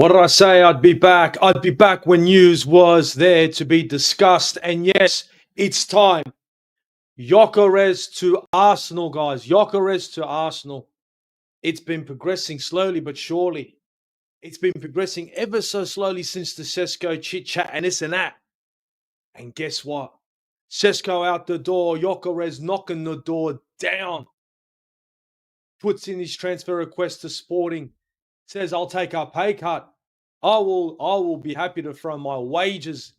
What did I say? I'd be back. I'd be back when news was there to be discussed. And yes, it's time. Gyokeres to Arsenal, guys. Gyokeres to Arsenal. It's been progressing slowly but surely. It's been progressing ever so slowly since the Sesko chit chat and this and that. And guess what? Sesko out the door. Gyokeres knocking the door down. Puts in his transfer request to Sporting. Says, I'll take a pay cut. I will be happy to throw my wages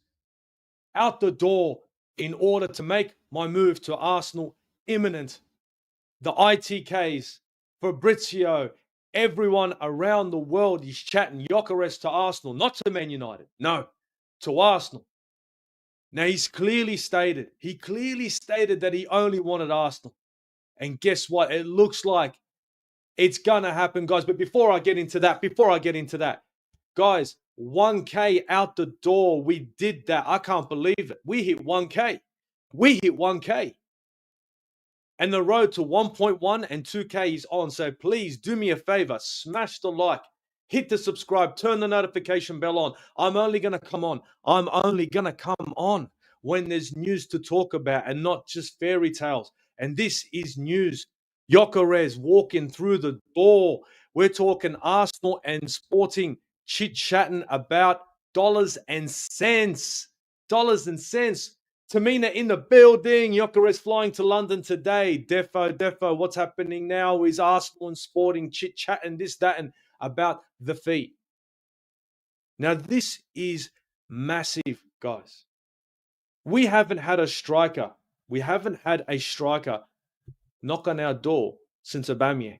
out the door in order to make my move to Arsenal imminent. The ITKs, Fabrizio, everyone around the world is chatting Gyokeres to Arsenal, not to Man United. No, to Arsenal. Now, he clearly stated that he only wanted Arsenal. And guess what? It looks like it's going to happen, guys. But before I get into that, guys, 1K out the door. We did that. I can't believe it. We hit 1K. And the road to 1.1 and 2K is on. So please do me a favor. Smash the like. Hit the subscribe. Turn the notification bell on. I'm only going to come on when there's news to talk about and not just fairy tales. And this is news. Gyokeres walking through the door. We're talking Arsenal and Sporting chit-chatting about dollars and cents. Tamina in the building. Gyokeres flying to London today. Defo, what's happening now is Arsenal and Sporting chit-chatting this, that, and about the fee. Now, this is massive, guys. We haven't had a striker knock on our door since Aubameyang.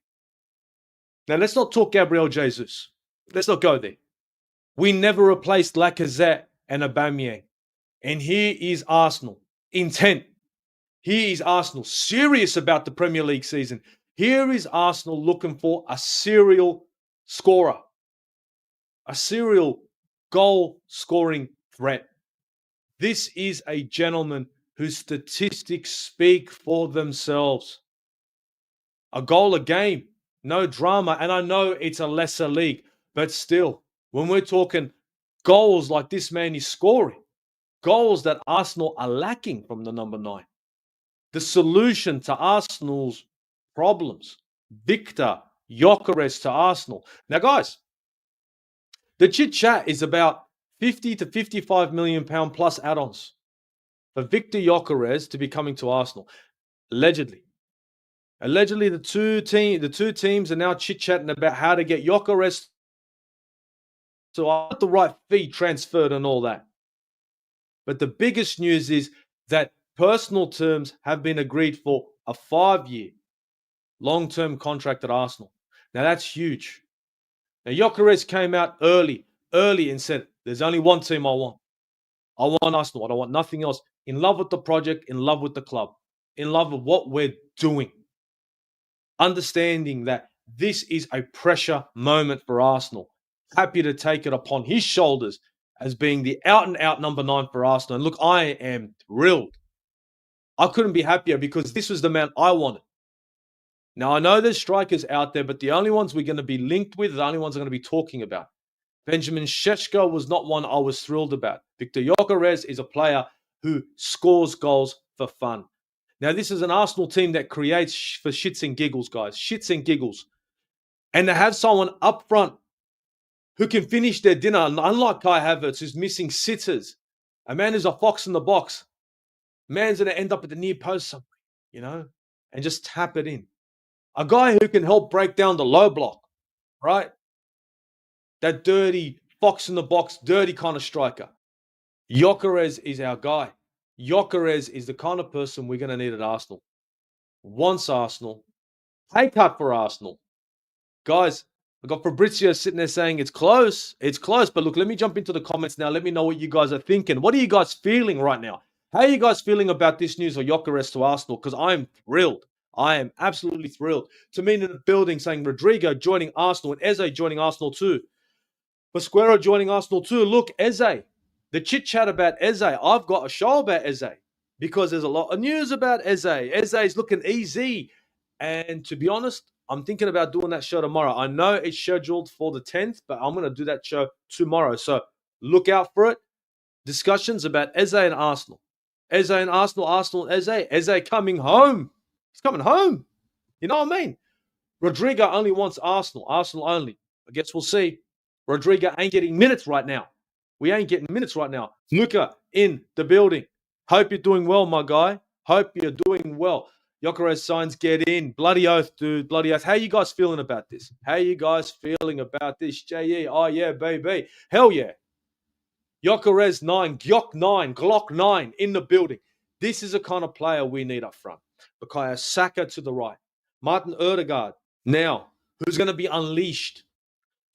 Now, let's not talk Gabriel Jesus. Let's not go there. We never replaced Lacazette and Aubameyang. And here is Arsenal. Intent. Here is Arsenal serious about the Premier League season. Here is Arsenal looking for a serial scorer. A serial goal-scoring threat. This is a gentleman whose statistics speak for themselves. A goal a game. No drama. And I know it's a lesser league. But still, when we're talking goals like this man is scoring, goals that Arsenal are lacking from the number 9. The solution to Arsenal's problems. Viktor Gyökeres to Arsenal. Now, guys, the chit-chat is about 50 to 55 million pound plus add-ons for Viktor Gyökeres to be coming to Arsenal. Allegedly, the two teams are now chit-chatting about how to get Gyökeres to get the right fee transferred and all that. But the biggest news is that personal terms have been agreed for a 5-year long-term contract at Arsenal. Now, that's huge. Now, Gyokeres came out early and said, there's only one team I want. I want Arsenal. I don't want nothing else. In love with the project, in love with the club, in love with what we're doing. Understanding that this is a pressure moment for Arsenal. Happy to take it upon his shoulders as being the out-and-out number 9 for Arsenal. And look, I am thrilled. I couldn't be happier because this was the man I wanted. Now, I know there's strikers out there, but the only ones we're going to be linked with, the only ones I'm going to be talking about. Benjamin Šeško was not one I was thrilled about. Viktor Gyökeres is a player who scores goals for fun. Now, this is an Arsenal team that creates for shits and giggles, guys. Shits and giggles. And to have someone up front who can finish their dinner, unlike Kai Havertz, who's missing sitters. A man who's a fox in the box. Man's going to end up at the near post somewhere, and just tap it in. A guy who can help break down the low block, right? That dirty fox in the box, dirty kind of striker. Gyokeres is our guy. Gyokeres is the kind of person we're going to need at Arsenal. Wants Arsenal. Pay cut for Arsenal. Guys, I've got Fabrizio sitting there saying it's close. It's close. But look, let me jump into the comments now. Let me know what you guys are thinking. What are you guys feeling right now? How are you guys feeling about this news of Gyokeres to Arsenal? Because I am thrilled. I am absolutely thrilled. To me in the building saying Rodrigo joining Arsenal and Eze joining Arsenal too. Pasquero joining Arsenal too. Look, Eze. The chit-chat about Eze. I've got a show about Eze because there's a lot of news about Eze. Eze is looking easy. And to be honest, I'm thinking about doing that show tomorrow. I know it's scheduled for the 10th, but I'm going to do that show tomorrow. So look out for it. Discussions about Eze and Arsenal. Eze and Arsenal, Arsenal, Eze. Eze coming home. He's coming home. You know what I mean? Rodrigo only wants Arsenal. Arsenal only. I guess we'll see. Rodrigo ain't getting minutes right now. We ain't getting minutes right now. Luca in the building. Hope you're doing well, my guy. Hope you're doing well. Gyokeres signs get in. Bloody oath, dude. Bloody oath. How you guys feeling about this? How you guys feeling about this? JE. Oh, yeah, baby. Hell yeah. Gyokeres 9. Gyok 9. Glock 9 in the building. This is the kind of player we need up front. Bukayo Saka to the right. Martin Odegaard. Now, who's going to be unleashed?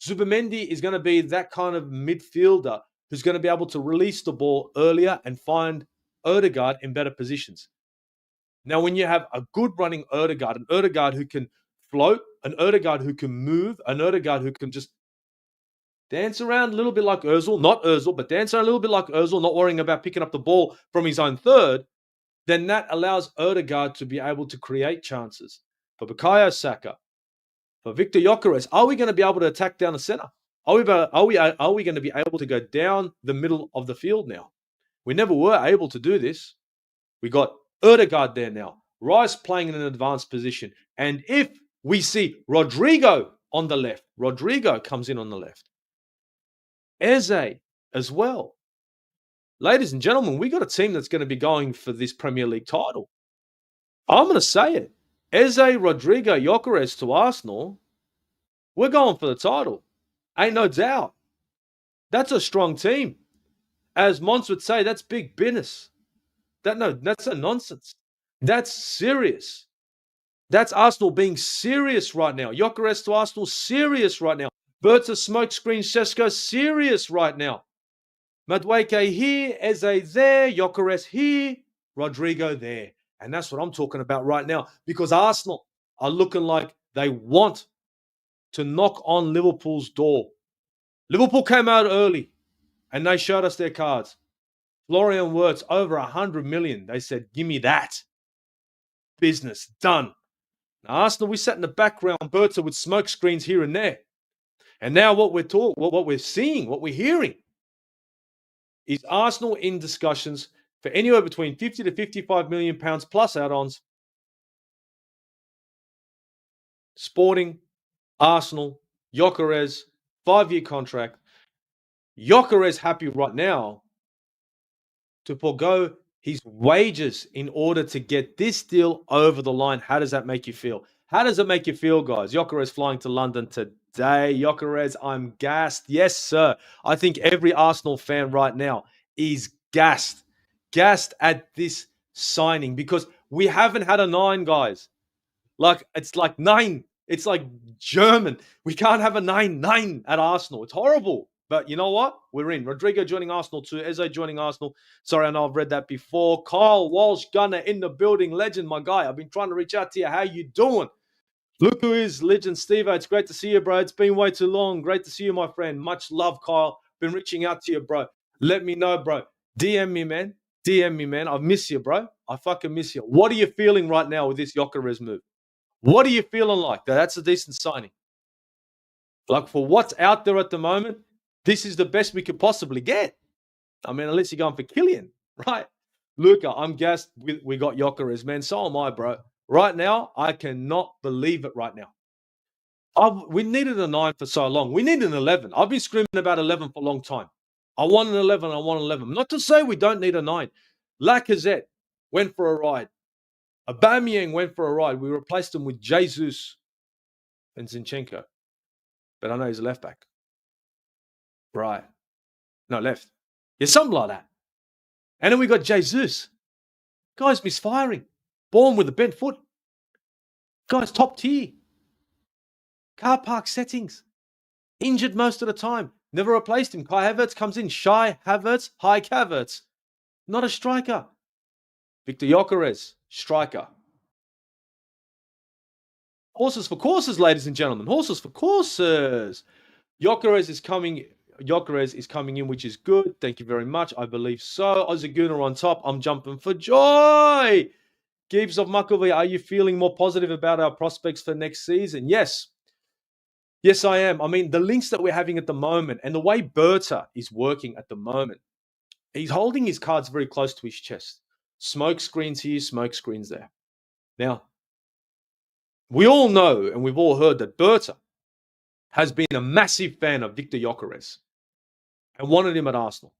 Zubimendi is going to be that kind of midfielder who's going to be able to release the ball earlier and find Odegaard in better positions. Now, when you have a good running Odegaard, an Odegaard who can float, an Odegaard who can move, an Odegaard who can just dance around a little bit like Ozil, not Ozil, but dance around a little bit like Ozil, not worrying about picking up the ball from his own third, then that allows Odegaard to be able to create chances. For Bukayo Saka, for Viktor Gyökeres, are we going to be able to attack down the center? Are we going to be able to go down the middle of the field now? We never were able to do this. We got Odegaard there now. Rice playing in an advanced position. And if we see Rodrigo on the left, Rodrigo comes in on the left. Eze as well. Ladies and gentlemen, we got a team that's going to be going for this Premier League title. I'm going to say it. Eze, Rodrigo, Gyokeres to Arsenal, we're going for the title. Ain't no doubt. That's a strong team. As Mons would say, that's big business. That's a nonsense. That's serious. That's Arsenal being serious right now. Gyokeres to Arsenal, serious right now. Berta Smokescreen Sesko, serious right now. Madueke here, Eze there, Gyokeres here, Rodrigo there. And that's what I'm talking about right now. Because Arsenal are looking like they want to knock on Liverpool's door. Liverpool came out early and they showed us their cards. Florian Wirtz, over 100 million. They said, give me that. Business done. Now, Arsenal, we sat in the background, Berta with smoke screens here and there. And now what we're seeing, what we're hearing is Arsenal in discussions for anywhere between 50 to 55 million pounds plus add-ons. Sporting, Arsenal, Gyokeres, 5-year contract. Gyokeres happy right now to forego his wages in order to get this deal over the line. How does that make you feel? How does it make you feel, guys? Gyokeres flying to London today. Gyokeres, I'm gassed. Yes, sir. I think every Arsenal fan right now is gassed. Gassed at this signing because we haven't had a 9, guys. It's like 9. It's like German. We can't have a 9 at Arsenal. It's horrible. But you know what? We're in. Rodrigo joining Arsenal too. Eze joining Arsenal. Sorry, I know I've read that before. Kyle Walsh Gunner in the building. Legend, my guy. I've been trying to reach out to you. How you doing? Look who is Legend Steve. It's great to see you, bro. It's been way too long. Great to see you, my friend. Much love, Kyle. Been reaching out to you, bro. Let me know, bro. DM me, man. DM me, man. I miss you, bro. I fucking miss you. What are you feeling right now with this Gyokeres move? What are you feeling like? That's a decent signing. Like for what's out there at the moment, this is the best we could possibly get. I mean, unless you're going for Killian, right? Luca, I'm gassed. We got Gyokeres, man. So am I, bro. Right now, I cannot believe it right now. We needed a 9 for so long. We need an 11. I've been screaming about 11 for a long time. I want an 11. I want an 11. Not to say we don't need a 9. Lacazette went for a ride. Aubameyang went for a ride. We replaced him with Jesus and Zinchenko. But I know he's a left back. Right. No, left. Yeah, something like that. And then we got Jesus. Guy's misfiring. Born with a bent foot. Guy's top tier. Car park settings. Injured most of the time. Never replaced him. Kai Havertz comes in. Shy Havertz. High Havertz. Not a striker. Viktor Gyökeres. Striker. Horses for courses, ladies and gentlemen. Horses for courses. Gyokeres is coming in, which is good. Thank you very much. I believe so. Ozaguna on top. I'm jumping for joy. Gibbs of Muckleville, are you feeling more positive about our prospects for next season? Yes. Yes, I am. I mean, the links that we're having at the moment and the way Berta is working at the moment, he's holding his cards very close to his chest. Smoke screens here, smoke screens there. Now, we all know and we've all heard that Berta has been a massive fan of Viktor Gyökeres and wanted him at Arsenal.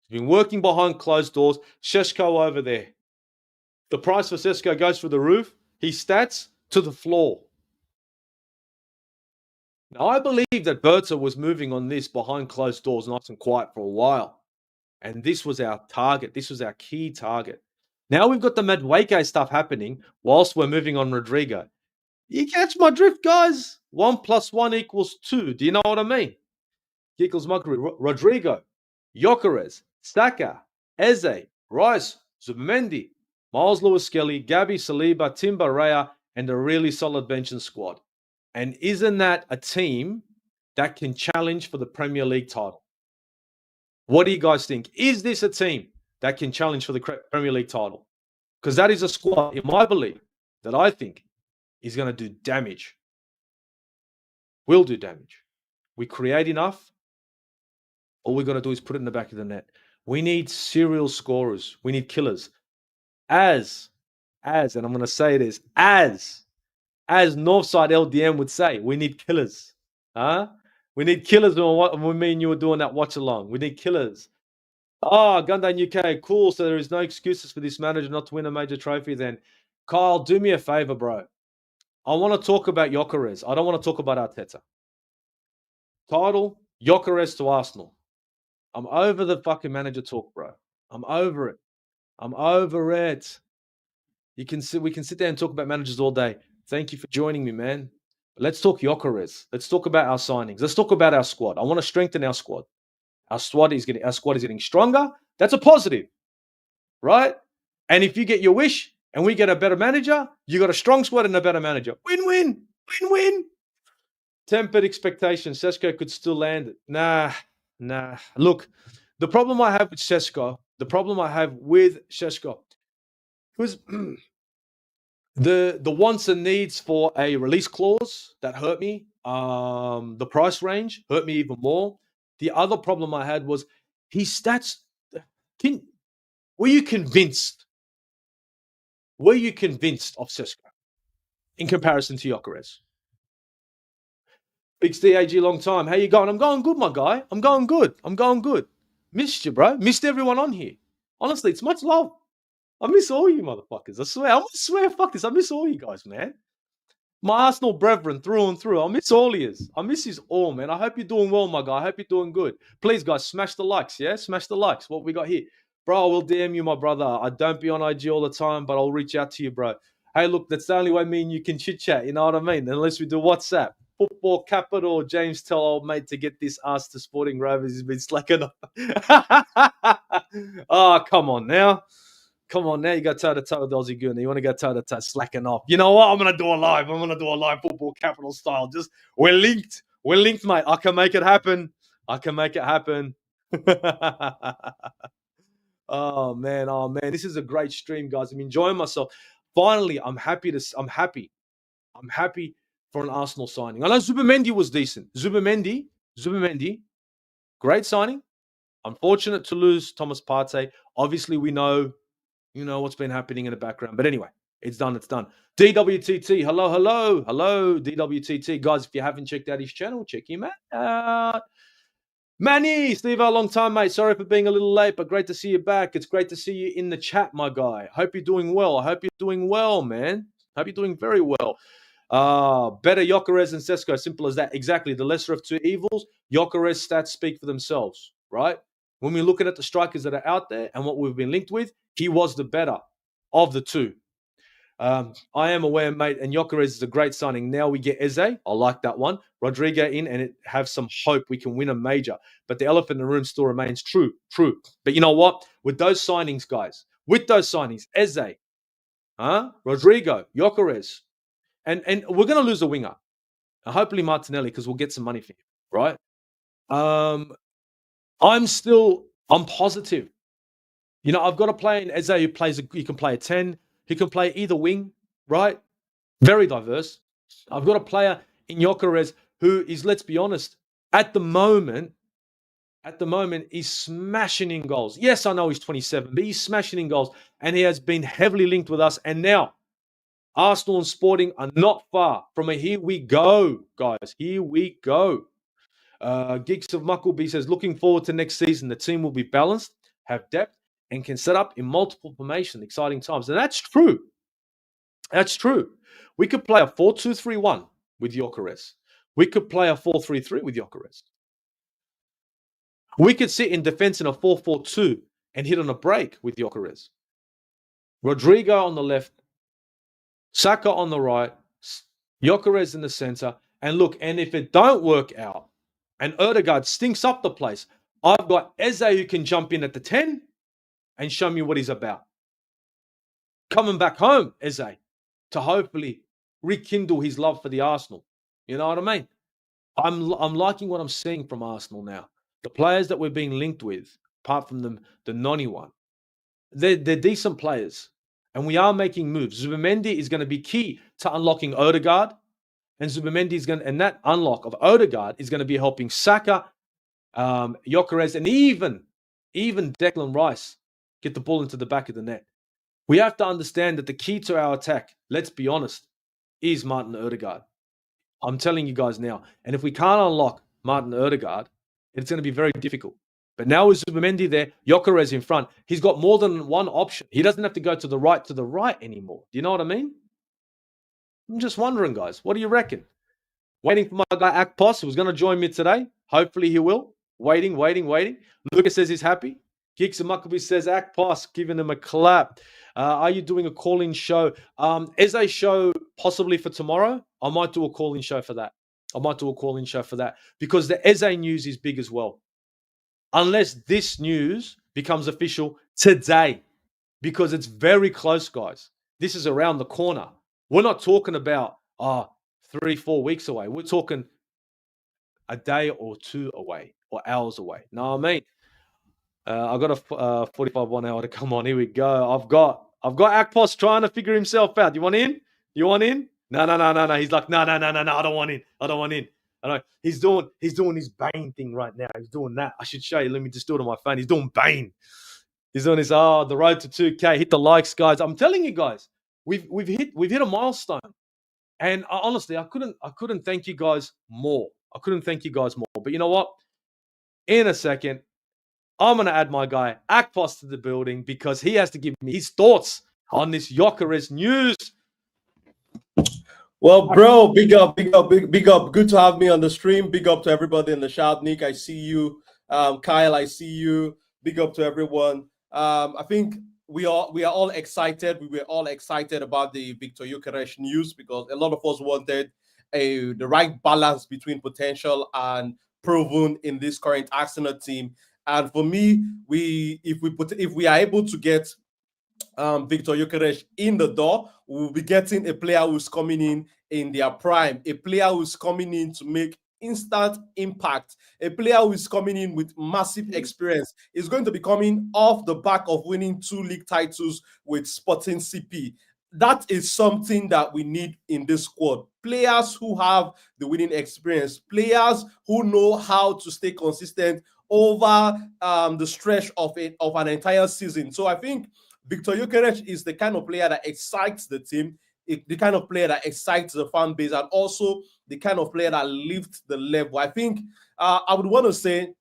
He's been working behind closed doors. Šeško over there. The price for Šeško goes through the roof. His stats to the floor. Now, I believe that Berta was moving on this behind closed doors, nice and quiet for a while. And this was our target. This was our key target. Now we've got the Madueke stuff happening whilst we're moving on Rodrigo. You catch my drift, guys? 1 + 1 = 2. Do you know what I mean? Giggles Mockery, Rodrigo, Gyokeres, Saka, Eze, Rice, Zubimendi, Miles Lewis-Skelly, Gabby Saliba, Timber Raya, and a really solid bench and squad. And isn't that a team that can challenge for the Premier League title? What do you guys think? Is this a team that can challenge for the Premier League title? Because that is a squad, in my belief, that I think is going to do damage. Will do damage. We create enough. All we're going to do is put it in the back of the net. We need serial scorers. We need killers. And I'm going to say this, as Northside LDM would say, we need killers. We need killers when me and you were doing that watch along. We need killers. Gundane UK, cool. So there is no excuses for this manager not to win a major trophy then. Kyle, do me a favor, bro. I want to talk about Gyokeres. I don't want to talk about Arteta. Title, Gyokeres to Arsenal. I'm over the fucking manager talk, bro. I'm over it. We can sit there and talk about managers all day. Thank you for joining me, man. But let's talk Gyokeres. Let's talk about our signings. Let's talk about our squad. I want to strengthen our squad. Our squad is getting stronger. That's a positive, right? And if you get your wish and we get a better manager, you got a strong squad and a better manager. Win-win. Win-win. Tempered expectations. Šeško could still land it. Nah. Look, the problem I have with Šeško was the wants and needs for a release clause that hurt me. The price range hurt me even more. The other problem I had was his stats. Were you convinced of Šeško in comparison to Gyökeres? Big DAG, long time. How you going? I'm going good, my guy. I'm going good. Missed you, bro. Missed everyone on here. Honestly, it's much love. I miss all you motherfuckers. I swear, fuck this. I miss all you guys, man. My Arsenal brethren through and through. I miss all yous. I miss yous all, man. I hope you're doing well, my guy. I hope you're doing good. Please, guys, smash the likes, yeah? Smash the likes. What we got here? Bro, I will DM you, my brother. I don't be on IG all the time, but I'll reach out to you, bro. Hey, look, that's the only way me and you can chit-chat, you know what I mean? Unless we do WhatsApp. Football Capital, James, tell old mate to get this ass to Sporting Rovers. He's been slacking off. Oh, come on now. You got toe-to-toe with Aussie Goon. You want to go toe-to-toe, slacking off. You know what? I'm going to do a live. Football Capital style. Just, we're linked, mate. I can make it happen. Oh, man. This is a great stream, guys. I'm enjoying myself. Finally, I'm happy for an Arsenal signing. I know Zubimendi was decent. Zubimendi, great signing. Unfortunate to lose Thomas Partey. Obviously, we know, what's been happening in the background. But anyway, it's done. DWTT, hello, DWTT. Guys, if you haven't checked out his channel, check him out. Manny, Steve, a long time, mate. Sorry for being a little late, but great to see you back. It's great to see you in the chat, my guy. Hope you're doing well. I hope you're doing well, man. Hope you're doing very well. Better Gyokeres and Šeško, simple as that. Exactly, the lesser of two evils. Gyokeres stats speak for themselves, right? When we're looking at the strikers that are out there and what we've been linked with, he was the better of the two. I am aware, mate, and Gyokeres is a great signing. Now we get Eze. I like that one. Rodrigo in and have some hope we can win a major. But the elephant in the room still remains true. But you know what? With those signings, guys, Eze, Rodrigo, Gyokeres, and we're going to lose a winger. Hopefully Martinelli, because we'll get some money for him, right? I'm positive. I've got a player in Eze who can play a 10. He can play either wing, right? Very diverse. I've got a player in Gyokeres who is, let's be honest, at the moment, he's smashing in goals. Yes, I know he's 27, but he's smashing in goals. And he has been heavily linked with us. And now, Arsenal and Sporting are not far from a here we go, guys. Here we go. Geeks of Muckleby says, looking forward to next season. The team will be balanced, have depth, and can set up in multiple formations. Exciting times. And that's true. That's true. We could play a 4-2-3-1 with Gyokeres. We could play a 4-3-3 with Gyokeres. We could sit in defense in a 4-4-2 and hit on a break with Gyokeres. Rodrigo on the left, Saka on the right, Gyokeres in the center. And look, and if it don't work out and Odegaard stinks up the place, I've got Eze who can jump in at the 10 and show me what he's about. Coming back home, Eze, to hopefully rekindle his love for the Arsenal. You know what I mean? I'm liking what I'm seeing from Arsenal now. The players that we're being linked with, apart from the Noni one, they're decent players. And we are making moves. Zubimendi is going to be key to unlocking Odegaard. And Zubimendi is and that unlock of Odegaard is going to be helping Saka, Gyokeres, and even Declan Rice get the ball into the back of the net. We have to understand that the key to our attack, let's be honest, is Martin Odegaard. I'm telling you guys now. And if we can't unlock Martin Odegaard, it's going to be very difficult. But now with Zubimendi there, Gyokeres in front, he's got more than one option. He doesn't have to go to the right anymore. Do you know what I mean? I'm just wondering, guys. What do you reckon? Waiting for my guy Akpos, who's going to join me today. Hopefully he will. Waiting. Lucas says he's happy. Geeks and Muckleby says Akpos, giving him a clap. Are you doing a call-in show? Eze show possibly for tomorrow. I might do a call-in show for that. Because the Eze news is big as well. Unless this news becomes official today. Because it's very close, guys. This is around the corner. We're not talking about 3-4 weeks away. We're talking a day or two away or hours away. Know what I mean? I got a 45 1 hour to come on. Here we go. I've got Akpos trying to figure himself out. You want in? No. He's like, no. I don't want in. I know. He's doing his Bane thing right now. He's doing that. I should show you. Let me just do it on my phone. He's doing Bane. He's doing his the road to 2K. Hit the likes, guys. I'm telling you guys, we've hit a milestone. And honestly, I couldn't thank you guys more. But you know what? In a second, I'm going to add my guy Akpos to the building because he has to give me his thoughts on this Gyokeres news. Well, bro, big up. Good to have me on the stream. Big up to everybody in the chat. Nick, I see you. Kyle, I see you. Big up to everyone. I think we are all excited. We were all excited about the Viktor Gyökeres news because a lot of us wanted the right balance between potential and proven in this current Arsenal team. And for me, if we are able to get Viktor Gyökeres in the door, we'll be getting a player who's coming in their prime, a player who's coming in to make instant impact, a player who is coming in with massive experience. Is going to be coming off the back of winning 2 league titles with Sporting CP. That is something that we need in this squad. Players who have the winning experience, players who know how to stay consistent over the stretch of an entire season. So I think Viktor Gyökeres is the kind of player that excites the team, the kind of player that excites the fan base, and also the kind of player that lifts the level. I think I would want to say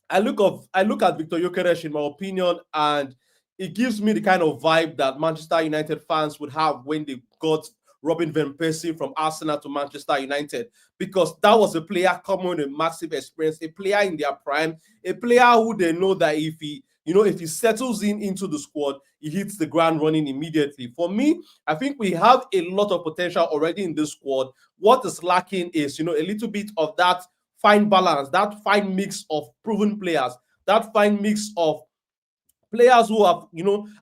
I look at Viktor Gyökeres, in my opinion, and it gives me the kind of vibe that Manchester United fans would have when they got Robin van Persie from Arsenal to Manchester United, because that was a player coming with massive experience, a player in their prime, a player who they know that if he settles into the squad, he hits the ground running immediately. For me, I think we have a lot of potential already in this squad. What is lacking is, a little bit of that fine balance, that fine mix of proven players, that fine mix of players who have,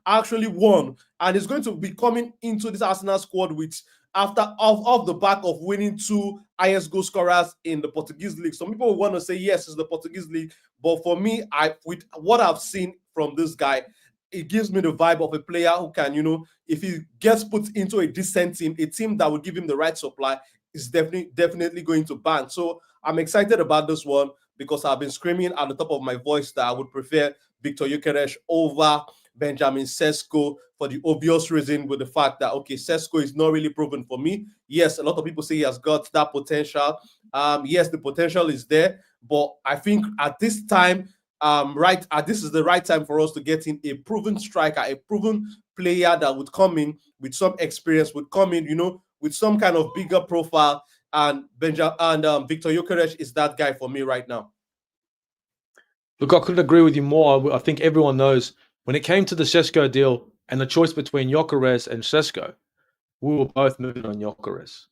actually won, and is going to be coming into this Arsenal squad with off the back of winning 2 highest goal scorers in the Portuguese league. Some people want to say yes, it's the Portuguese league, but for me, with what I've seen from this guy, it gives me the vibe of a player who can, if he gets put into a decent team, a team that would give him the right supply, is definitely going to bang. So I'm excited about this one because I've been screaming at the top of my voice that I would prefer Viktor Gyökeres over Benjamin Sesko for the obvious reason with the fact that, okay, Sesko is not really proven for me. Yes, a lot of people say he has got that potential. Yes, the potential is there, but I think at this time, this is the right time for us to get in a proven striker, a proven player that would come in with some experience, would come in, with some kind of bigger profile. And Viktor Gyökeres is that guy for me right now. Look, I couldn't agree with you more. I think everyone knows when it came to the Sesko deal and the choice between Gyokeres and Sesko, we were both moving on Gyokeres.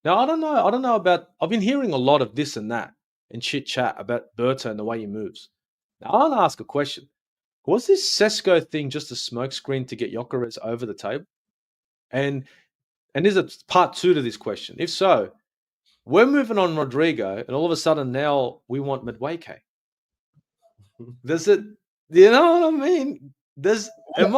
Now, I don't know about, I've been hearing a lot of this and that and chit chat about Berta and the way he moves. Now, I want to ask a question. Was this Sesko thing just a smokescreen to get Gyokeres over the table? And there's a part two to this question. If so, we're moving on Rodrigo, and all of a sudden now we want Madueke. Does it? You know what I mean? Am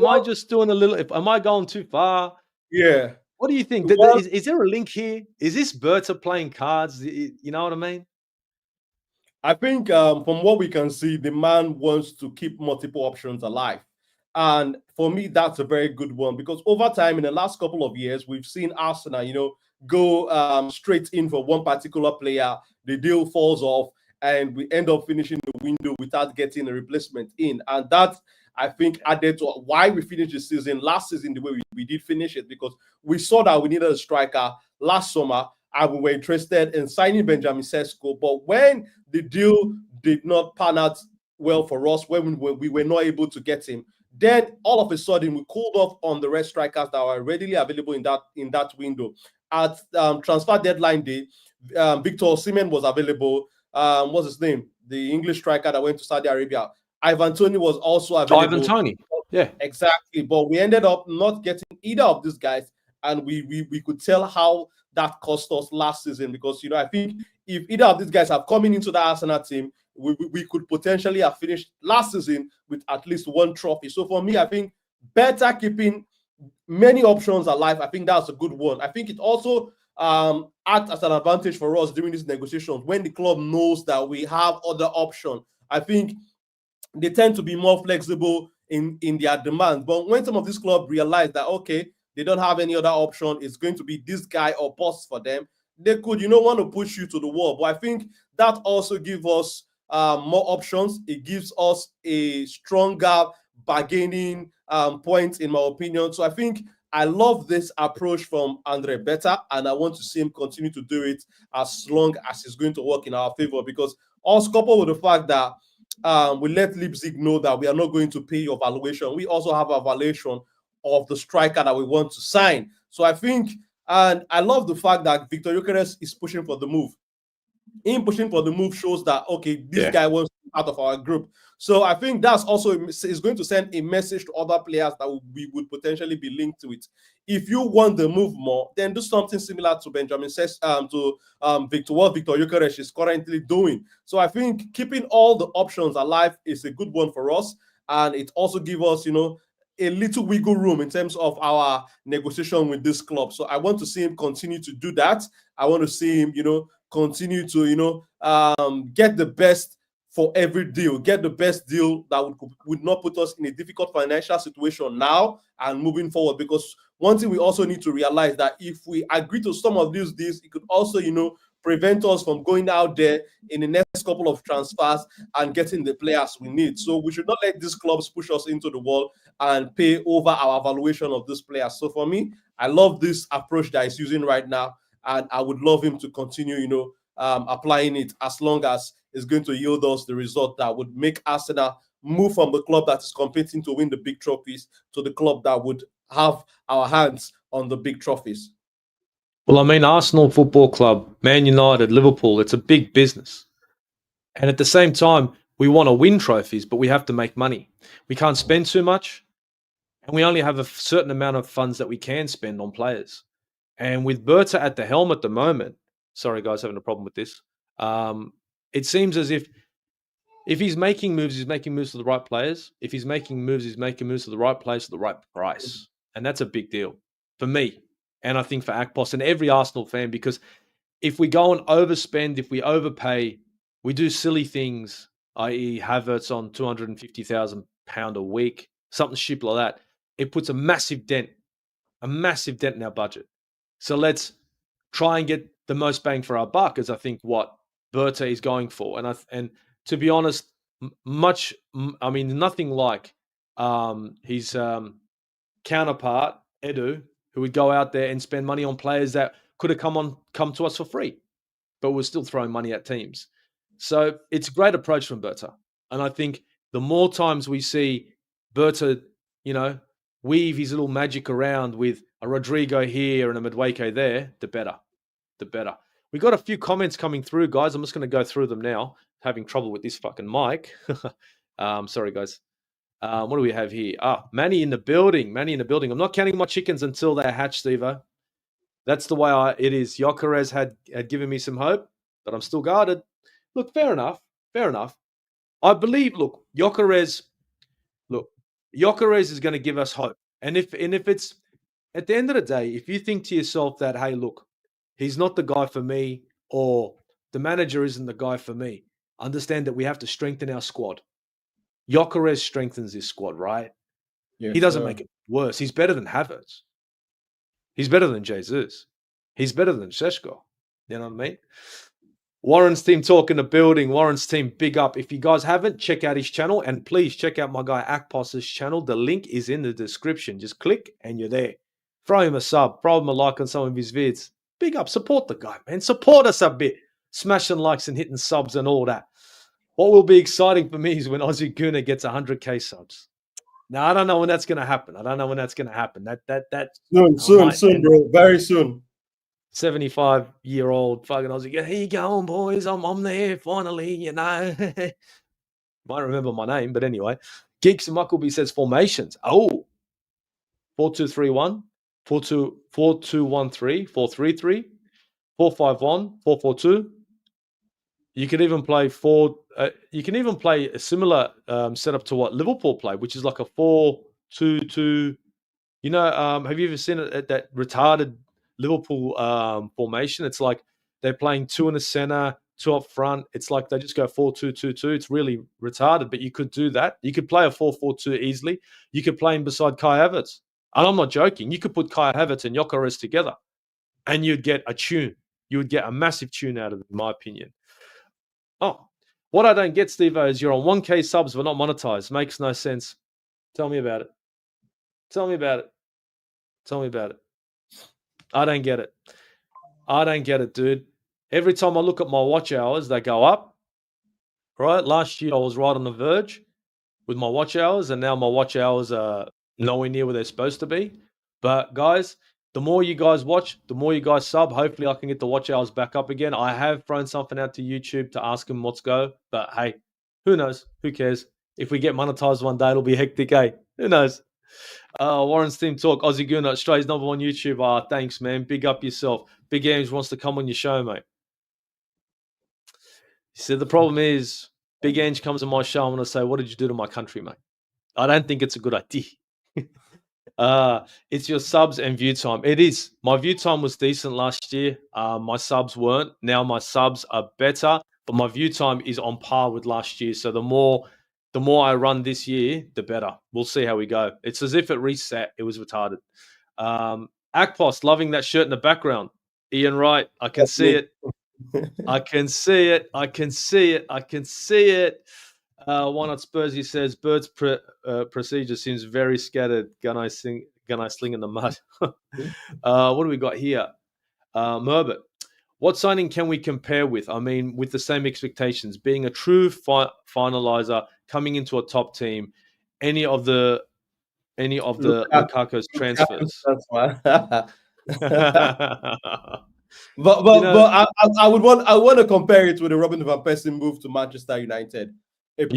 I just doing a little? Am I going too far? Yeah. What do you think? Is there a link here? Is this Berta playing cards? You know what I mean? I think from what we can see, the man wants to keep multiple options alive. And for me, that's a very good one because over time, in the last couple of years, we've seen Arsenal, go straight in for one particular player. The deal falls off, and we end up finishing the window without getting a replacement in. And that, I think, added to why we finished the season last season the way we did finish it, because we saw that we needed a striker last summer and we were interested in signing Benjamin Sesko. But when the deal did not pan out well for us, when we were not able to get him, then all of a sudden we cooled off on the rest strikers that were readily available in that window. At transfer deadline day, Victor Osimhen was available. What's his name? The English striker that went to Saudi Arabia. Ivan Toney was also available. Ivan Toney, yeah, exactly. But we ended up not getting either of these guys, and we could tell how that cost us last season because I think if either of these guys have coming into the Arsenal team, we could potentially have finished last season with at least one trophy. So for me, I think better keeping many options alive. I think that's a good one. I think it also acts as an advantage for us during these negotiations when the club knows that we have other options. I think they tend to be more flexible in their demands. But when some of these clubs realize that, okay, they don't have any other option, it's going to be this guy or boss for them, they could, want to push you to the wall. But I think that also gives us more options. It gives us a stronger bargaining point, in my opinion. So I think I love this approach from Andre Berta, and I want to see him continue to do it as long as it's going to work in our favor. Because also coupled with the fact that we let Leipzig know that we are not going to pay your valuation, we also have a valuation of the striker that we want to sign. So I think, and I love the fact that Viktor Gyökeres is pushing for the move. Him pushing for the move shows that, okay, this guy wants out of our group. So I think that's also is going to send a message to other players that we would potentially be linked to it. If you want the move more, then do something similar to Benjamin says what Viktor Gyökeres is currently doing. So I think keeping all the options alive is a good one for us, and it also gives us, a little wiggle room in terms of our negotiation with this club. So I want to see him continue to do that. I want to see him, continue to, get the best for every deal, get the best deal that would not put us in a difficult financial situation now and moving forward. Because one thing we also need to realize that if we agree to some of these deals, it could also, prevent us from going out there in the next couple of transfers and getting the players we need. So we should not let these clubs push us into the wall and pay over our valuation of these players. So for me, I love this approach that he's using right now, and I would love him to continue, applying it as long as it's going to yield us the result that would make Arsenal move from the club that is competing to win the big trophies to the club that would have our hands on the big trophies. Well, I mean, Arsenal Football Club, Man United, Liverpool, it's a big business. And at the same time, we want to win trophies, but we have to make money. We can't spend too much, and we only have a certain amount of funds that we can spend on players. And with Berta at the helm at the moment, sorry guys, having a problem with this. It seems as if If he's making moves, he's making moves to the right players. If he's making moves, he's making moves to the right players for the right price. And that's a big deal for me. And I think for Akpos and every Arsenal fan, because if we go and overspend, if we overpay, we do silly things, i.e. Havertz on £250,000 a week, something stupid like that. It puts a massive dent in our budget. So let's try and get the most bang for our buck, as I think what Berta is going for. And to be honest, nothing like his counterpart, Edu, who would go out there and spend money on players that could have come to us for free, but we're still throwing money at teams. So it's a great approach from Berta. And I think the more times we see Berta, weave his little magic around with a Rodrigo here and a Madueke there, the better. We got a few comments coming through, guys. I'm just going to go through them now. Having trouble with this fucking mic. Sorry, guys. What do we have here? Manny in the building. I'm not counting my chickens until they're hatched, Stevo. That's the way it is. Gyokeres had given me some hope, but I'm still guarded. Look, fair enough. I believe, Gyokeres is going to give us hope. And if it's, at the end of the day, if you think to yourself that, hey, look, he's not the guy for me, or the manager isn't the guy for me, understand that we have to strengthen our squad. Gyokeres strengthens his squad, right? Yes, he doesn't make it worse. He's better than Havertz. He's better than Jesus. He's better than Šeško. You know what I mean? Warren's team talk in the building. Warren's team, big up. If you guys haven't, check out his channel. And please check out my guy Akpos's channel. The link is in the description. Just click and you're there. Throw him a sub. Throw him a like on some of his vids. Big up. Support the guy, man. Support us a bit. Smashing likes and hitting subs and all that. What will be exciting for me is when Aussie Guna gets 100k subs. Now, I don't know when that's going to happen. That soon, bro. Very soon. 75-year-old fucking Aussie. Here you go, boys. I'm there finally, Might remember my name, but anyway. Geeks and Muckleby says formations. 4-2-3-1, 4-2-1-3, 4-3-3, 4-5-1, 4-4-2. You can even play a similar setup to what Liverpool play, which is like a 4-2-2. Have you ever seen that retarded Liverpool formation? It's like they're playing 2 in the center, 2 up front. It's like they just go 4-2-2-2. It's really retarded, but you could do that. You could play a 4-4-2 easily. You could play him beside Kai Havertz. And I'm not joking. You could put Kai Havertz and Gyokeres together and you'd get a tune. You would get a massive tune out of it, in my opinion. What I don't get, Steve, is you're on 1K subs but not monetized. Makes no sense. Tell me about it. I don't get it, dude. Every time I look at my watch hours, they go up. Right? Last year, I was right on the verge with my watch hours, and now my watch hours are nowhere near where they're supposed to be. But, guys, the more you guys watch, the more you guys sub. Hopefully, I can get the watch hours back up again. I have thrown something out to YouTube to ask them what's go. But, hey, who knows? Who cares? If we get monetized one day, it'll be hectic, eh? Who knows? Warren's team talk. Aussie Guna, Australia's #1 YouTuber. Thanks, man. Big up yourself. Big Games wants to come on your show, mate. He said the problem is Big Ange comes on my show. I'm going to say, what did you do to my country, mate? I don't think it's a good idea. It's your subs and view time. It is. My view time was decent last year. My subs weren't. Now my subs are better, but my view time is on par with last year. So the more I run this year, the better. We'll see how we go. It's as if it reset. It was retarded. Akpos, loving that shirt in the background. Ian Wright, I can see it. I can see it. Why not Spursy says, Bird's procedure seems very scattered. Gunai sling in the mud. What do we got here? Merbert. What signing can we compare with? I mean, with the same expectations, being a true finalizer, coming into a top team, any of the Lukaku's transfers. But I want to compare it with the Robin van Persie move to Manchester United. If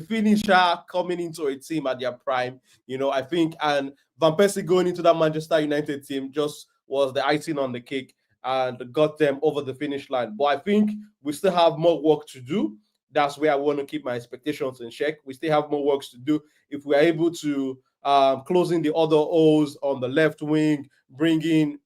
finisher coming into a team at their prime, I think, and Van Persie going into that Manchester United team just was the icing on the cake and got them over the finish line. But I think we still have more work to do. that's where I want to keep my expectations in check. We still have more works to do. If we are able to closing the other O's on the left wing, bringing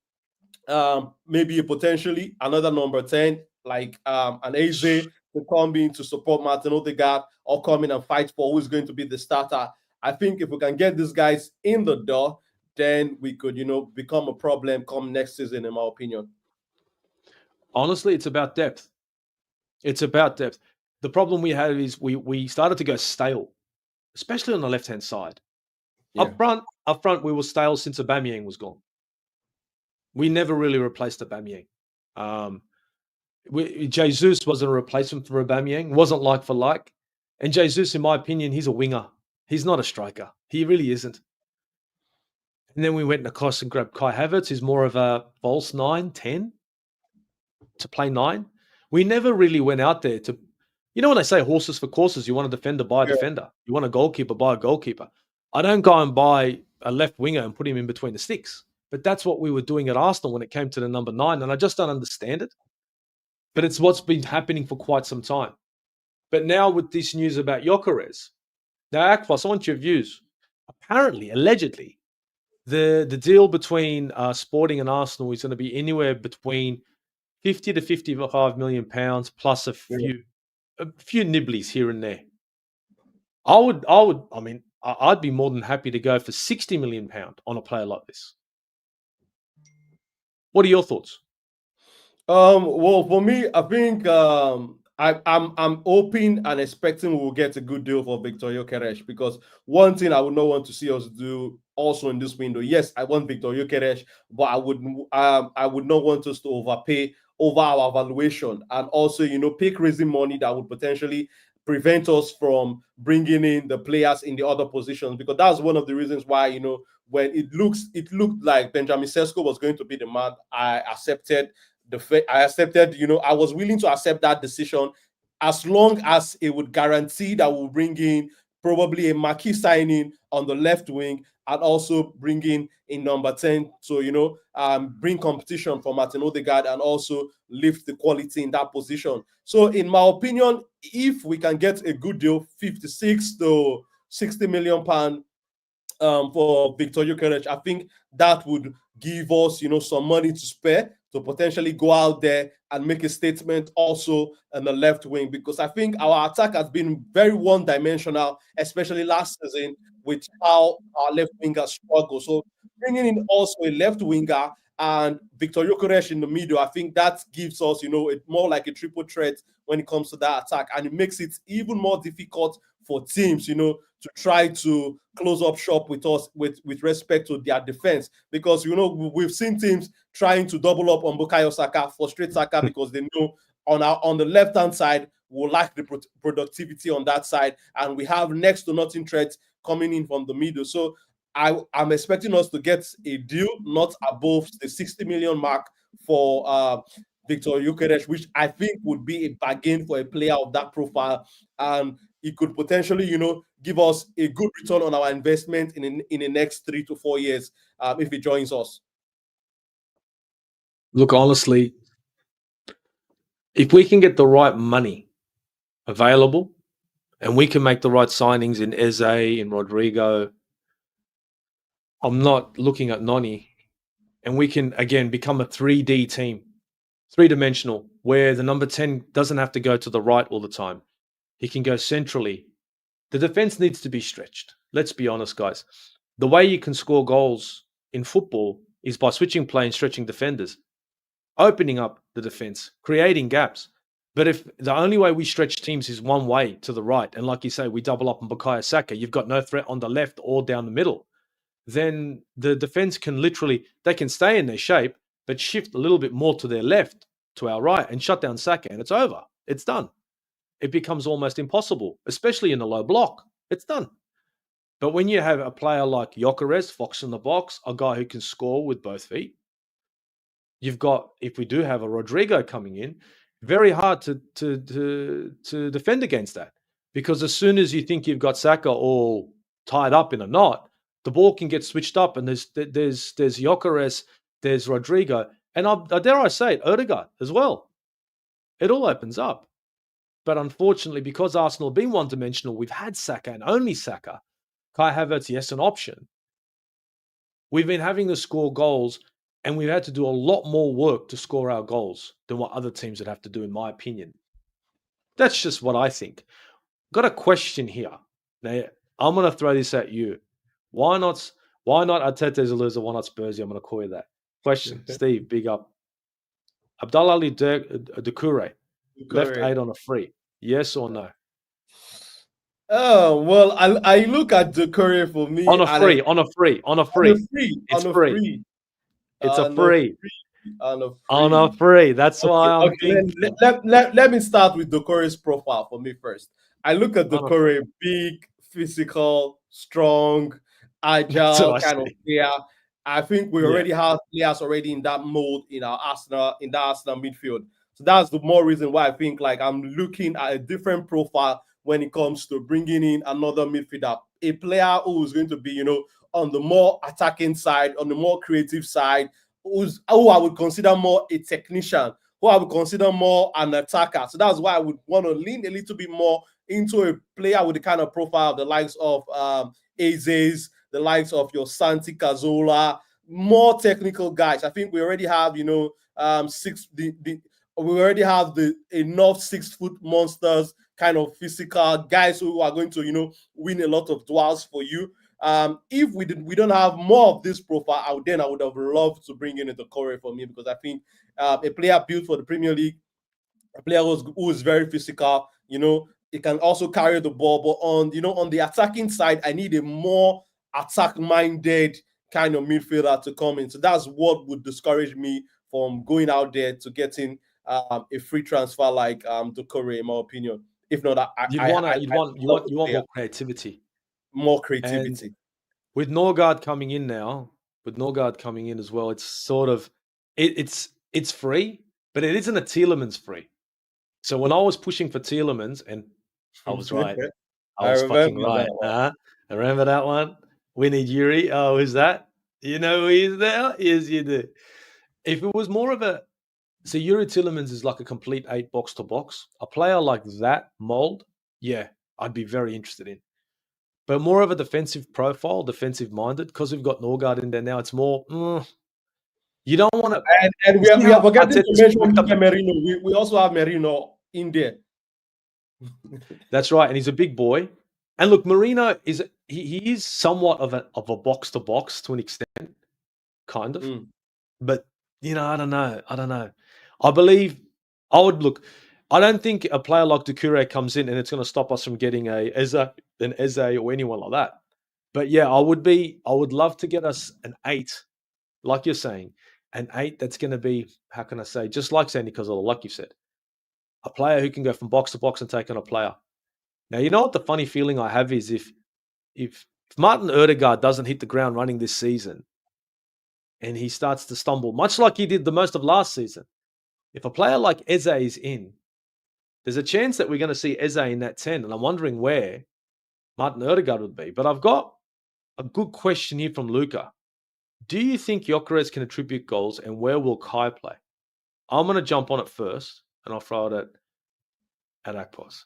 maybe potentially another number 10, like an Eze to come in to support Martin Odegaard or come in and fight for who's going to be the starter. I think if we can get these guys in the door, then we could, become a problem come next season, in my opinion. Honestly, it's about depth. It's about depth. The problem we had is we started to go stale, especially on the left-hand side. Yeah. Up front, we were stale since Aubameyang was gone. We never really replaced Aubameyang. Jesus wasn't a replacement for Aubameyang. Wasn't like for like. And Jesus, in my opinion, he's a winger. He's not a striker. He really isn't. And then we went across and grabbed Kai Havertz, who's more of a false 9, 10 to play 9. We never really went out there to, when they say horses for courses, you want a defender, buy a defender. You want a goalkeeper, buy a goalkeeper. I don't go and buy a left winger and put him in between the sticks. But that's what we were doing at Arsenal when it came to the number 9, and I just don't understand it. But it's what's been happening for quite some time. But now with this news about Gyokeres, now Akfos, I want your views. Apparently, allegedly, the deal between Sporting and Arsenal is going to be anywhere between 50 to 55 million pounds plus a few nibblies here and there. I'd be more than happy to go for 60 million pound on a player like this. What are your thoughts? Well, for me, I think I'm hoping and expecting we will get a good deal for Viktor Gyökeres, because one thing I would not want to see us do also in this window. Yes, I want Viktor Gyökeres, but I would not want us to overpay over our valuation, and also pay crazy money that would potentially prevent us from bringing in the players in the other positions, because that's one of the reasons why when it looked like Benjamin Sesko was going to be the man, I accepted. I was willing to accept that decision as long as it would guarantee that we'll bring in probably a marquee signing on the left wing and also bring in number 10 to bring competition for Martin Odegaard and also lift the quality in that position. So in my opinion, if we can get a good deal, 56 to 60 million pound for Viktor Gyökeres, I think that would give us some money to spare to potentially go out there and make a statement also on the left wing, because I think our attack has been very one-dimensional, especially last season with how our left wingers struggle. So bringing in also a left winger and Viktor Gyökeres in the middle, I think that gives us, more like a triple threat when it comes to that attack, and it makes it even more difficult for teams, to try to close up shop with us with respect to their defense, because we've seen teams trying to double up on Bukayo Saka, frustrate Saka, because they know on the left hand side we'll lack the productivity on that side, and we have next to nothing threats coming in from the middle. So I'm expecting us to get a deal not above the 60 million mark for Viktor Gyökeres, which I think would be a bargain for a player of that profile, and it could potentially, give us a good return on our investment in the next 3 to 4 years if he joins us. Look, honestly, if we can get the right money available and we can make the right signings in Eze, in Rodrigo, I'm not looking at Noni, and we can, again, become a 3D team, three-dimensional, where the number 10 doesn't have to go to the right all the time. He can go centrally. The defense needs to be stretched. Let's be honest, guys. The way you can score goals in football is by switching play and stretching defenders, opening up the defense, creating gaps. But if the only way we stretch teams is one way to the right, and like you say, we double up on Bukayo Saka, you've got no threat on the left or down the middle, then the defense can they can stay in their shape, but shift a little bit more to their left, to our right, and shut down Saka, and it's over. It's done. It becomes almost impossible, especially in a low block. It's done. But when you have a player like Gyokeres, Fox in the box, a guy who can score with both feet, you've got, if we do have a Rodrigo coming in, very hard to defend against that. Because as soon as you think you've got Saka all tied up in a knot, the ball can get switched up, and there's Gyokeres, there's Rodrigo, and dare I say it, Odegaard as well. It all opens up. But unfortunately, because Arsenal have been one-dimensional, we've had Saka and only Saka. Kai Havertz, yes, an option. We've been having to score goals, and we've had to do a lot more work to score our goals than what other teams would have to do, in my opinion. That's just what I think. Got a question here. Now, I'm going to throw this at you. Why not Arteta's a loser? Why not Spursy? I'm going to call you that. Question, Steve, big up. Abdallah Ali Doucouré left 8 on a free. Yes or no? Oh, well, I look at Gyokere for me. On a free. It's free. It's a free. On a free. That's why I'm thinking. Let me start with Gyökeres' profile for me first. I look at Gyökeres, big, physical, strong, agile kind of player. I think we already have players already in that mode in that Arsenal midfield. So that's the more reason why I think like I'm looking at a different profile when it comes to bringing in another midfielder, a player who is going to be, on the more attacking side, on the more creative side, who I would consider more a technician, who I would consider more an attacker. So that's why I would want to lean a little bit more into a player with the kind of profile of the likes of Aze's, the likes of your Santi Cazorla, more technical guys. I think we already have, we already have the enough 6-foot monsters, kind of physical guys who are going to, win a lot of duels for you. If we don't have more of this profile, I would have loved to bring in Gyokere for me, because I think a player built for the Premier League, a player who is very physical, it can also carry the ball, but on the attacking side, I need a more attack-minded kind of midfielder to come in. So that's what would discourage me from going out there to getting a free transfer like Gyokere, in my opinion. If not, you want more creativity. More creativity. And with Norgard coming in now, as well, it's sort of it's free, but it isn't a Tielemans free. So when I was pushing for Tielemans, and I was right, I was fucking right. I remember that one. We need Yuri. Oh, who's that? You know who he is now? Yes, you do. If it was more of a so Yuri Tielemans is like a complete 8 box to box. A player like that mold, yeah, I'd be very interested in. But more of a defensive profile, defensive minded, because we've got Norgard in there now. It's more. You don't want to. And we are forgetting to mention Merino. We also have Merino in there. That's right, and he's a big boy. And look, Merino is he is somewhat of a box to box to an extent, kind of. But I don't know. I believe I would look. I don't think a player like Doucouré comes in and it's going to stop us from getting an Eze or anyone like that. But yeah, I would love to get us an 8, like you're saying, an 8 that's going to be, how can I say, just like Sandy Cazorla, like you said, a player who can go from box to box and take on a player. Now, you know what the funny feeling I have is if Martin Odegaard doesn't hit the ground running this season and he starts to stumble, much like he did the most of last season, if a player like Eze is in, there's a chance that we're going to see Eze in that 10, and I'm wondering where Martin Odegaard would be. But I've got a good question here from Luca. Do you think Gyokeres can attribute goals, and where will Kai play? I'm going to jump on it first, and I'll throw it at Akpos.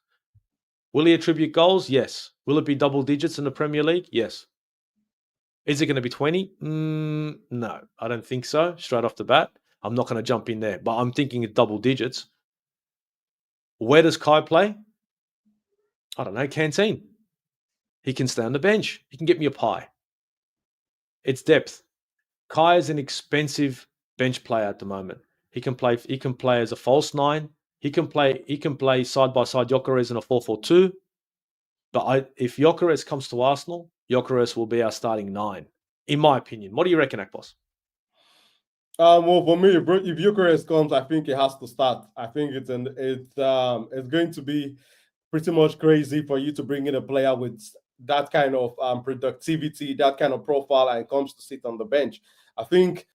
Will he attribute goals? Yes. Will it be double digits in the Premier League? Yes. Is it going to be 20? No, I don't think so. Straight off the bat, I'm not going to jump in there, but I'm thinking it's double digits. Where does Kai play? I don't know, canteen. He can stay on the bench. He can get me a pie. It's depth. Kai is an expensive bench player at the moment. He can play as a false 9. He can play side by side Gyokeres in a 4-4-2. But if Gyokeres comes to Arsenal, Gyokeres will be our starting 9, in my opinion. What do you reckon, Akpos? Well, for me, if Gyokeres comes, I think it has to start. I think it's going to be pretty much crazy for you to bring in a player with that kind of productivity, that kind of profile, and comes to sit on the bench. I think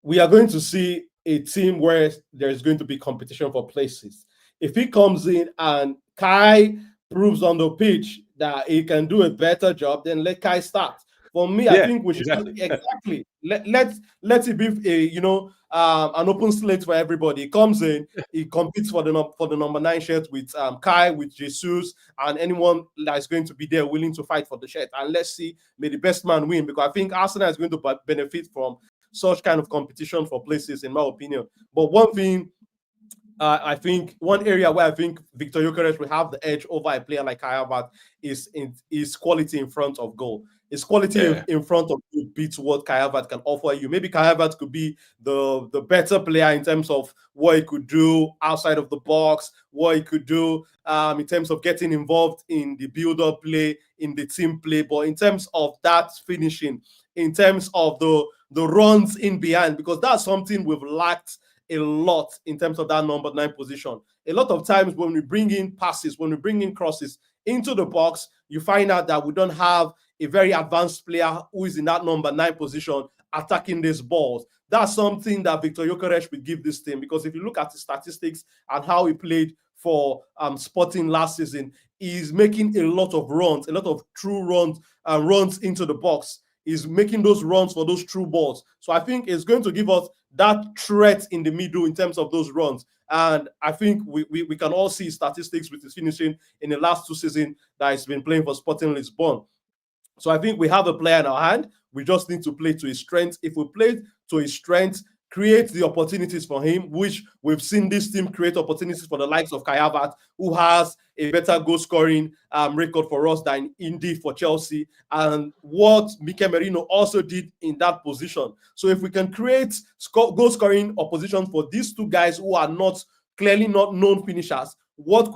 we are going to see a team where there's going to be competition for places. If he comes in and Kai proves on the pitch that he can do a better job, then let Kai start. For me, I Yeah, think we should exactly. exactly let it be an open slate for everybody. He comes in, he competes for the number 9 shirt with Kai, with Jesus, and anyone that is going to be there willing to fight for the shirt. And let's see, may the best man win, because I think Arsenal is going to benefit from such kind of competition for places, in my opinion. But one thing, I think one area where I think Viktor Gyökeres will have the edge over a player like Kai Havertz is quality in front of goal. His quality Yeah. in front of goal beats what Kai Havertz can offer you. Maybe Kai Havertz could be the better player in terms of what he could do outside of the box, what he could do in terms of getting involved in the build-up play, in the team play. But in terms of that finishing, in terms of the runs in behind, because that's something we've lacked a lot in terms of that number 9 position. A lot of times when we bring in passes, when we bring in crosses into the box, you find out that we don't have a very advanced player who is in that number 9 position attacking these balls. That's something that Viktor Gyökeres will give this team, because if you look at the statistics and how he played for Sporting last season, he's making a lot of runs, a lot of true runs into the box. Is making those runs for those true balls. So I think it's going to give us that threat in the middle in terms of those runs. And I think we can all see statistics with his finishing in the last 2 seasons that he's been playing for Sporting Lisbon. So I think we have a player in our hand. We just need to play to his strengths. If we play to his strengths, create the opportunities for him, which we've seen this team create opportunities for the likes of Kai Havertz, who has a better goal scoring record for us than Indy for Chelsea, and what Mikel Merino also did in that position. So if we can create goal scoring opposition for these two guys who are clearly not known finishers, what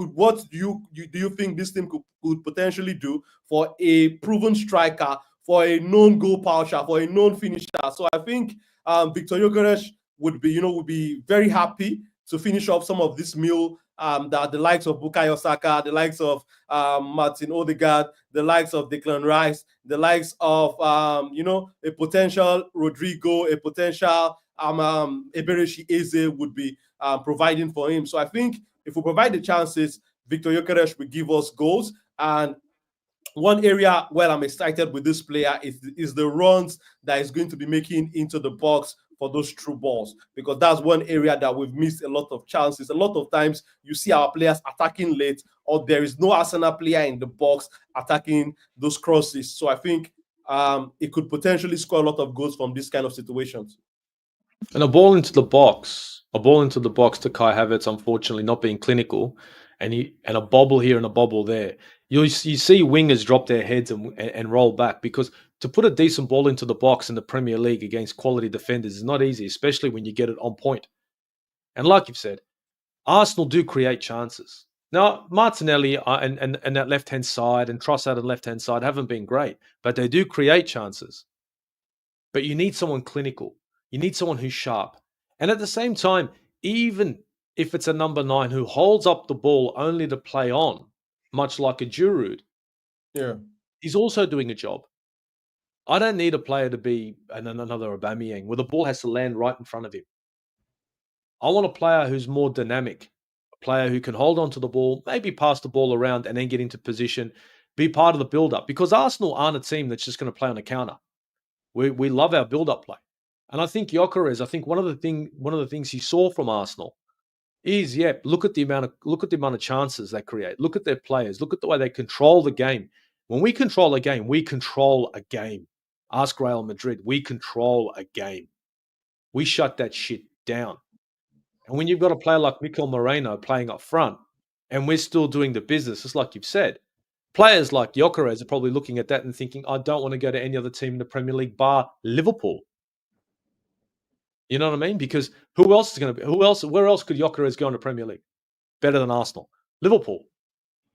do you think this team could potentially do for a proven striker, for a known goal poacher, for a known finisher? So I think Viktor Gyökeres would be very happy to finish off some of this meal that the likes of Bukayo Saka, the likes of Martin Odegaard, the likes of Declan Rice, the likes of a potential Rodrigo, a potential Eberechi Eze would be providing for him. So I think if we provide the chances, Viktor Gyökeres will give us goals. And one area where I'm excited with this player is the runs that he's going to be making into the box for those true balls, because that's one area that we've missed a lot of chances. A lot of times you see our players attacking late, or there is no Arsenal player in the box attacking those crosses. So I think it could potentially score a lot of goals from this kind of situations. And a ball into the box to Kai Havertz, unfortunately not being clinical, and a bobble here and a bobble there. You see wingers drop their heads and roll back, because to put a decent ball into the box in the Premier League against quality defenders is not easy, especially when you get it on point. And like you've said, Arsenal do create chances. Now, Martinelli and that left-hand side and Trossard on the left-hand side haven't been great, but they do create chances. But you need someone clinical. You need someone who's sharp. And at the same time, even if it's a number 9 who holds up the ball only to play on, much like a Giroud, Yeah, he's also doing a job. I don't need a player to be another Aubameyang where the ball has to land right in front of him. I want a player who's more dynamic, a player who can hold on to the ball, maybe pass the ball around and then get into position, be part of the build-up. Because Arsenal aren't a team that's just going to play on a counter. We love our build-up play. And I think Gyokeres, one of the things he saw from Arsenal is, look at the amount of chances they create. Look at their players. Look at the way they control the game. When we control a game, we control a game. Ask Real Madrid. We control a game. We shut that shit down. And when you've got a player like Mikel Moreno playing up front, and we're still doing the business, just like you've said, players like Gyokeres are probably looking at that and thinking, I don't want to go to any other team in the Premier League bar Liverpool. You know what I mean? Because where else could Gyokeres go in the Premier League? Better than Arsenal. Liverpool.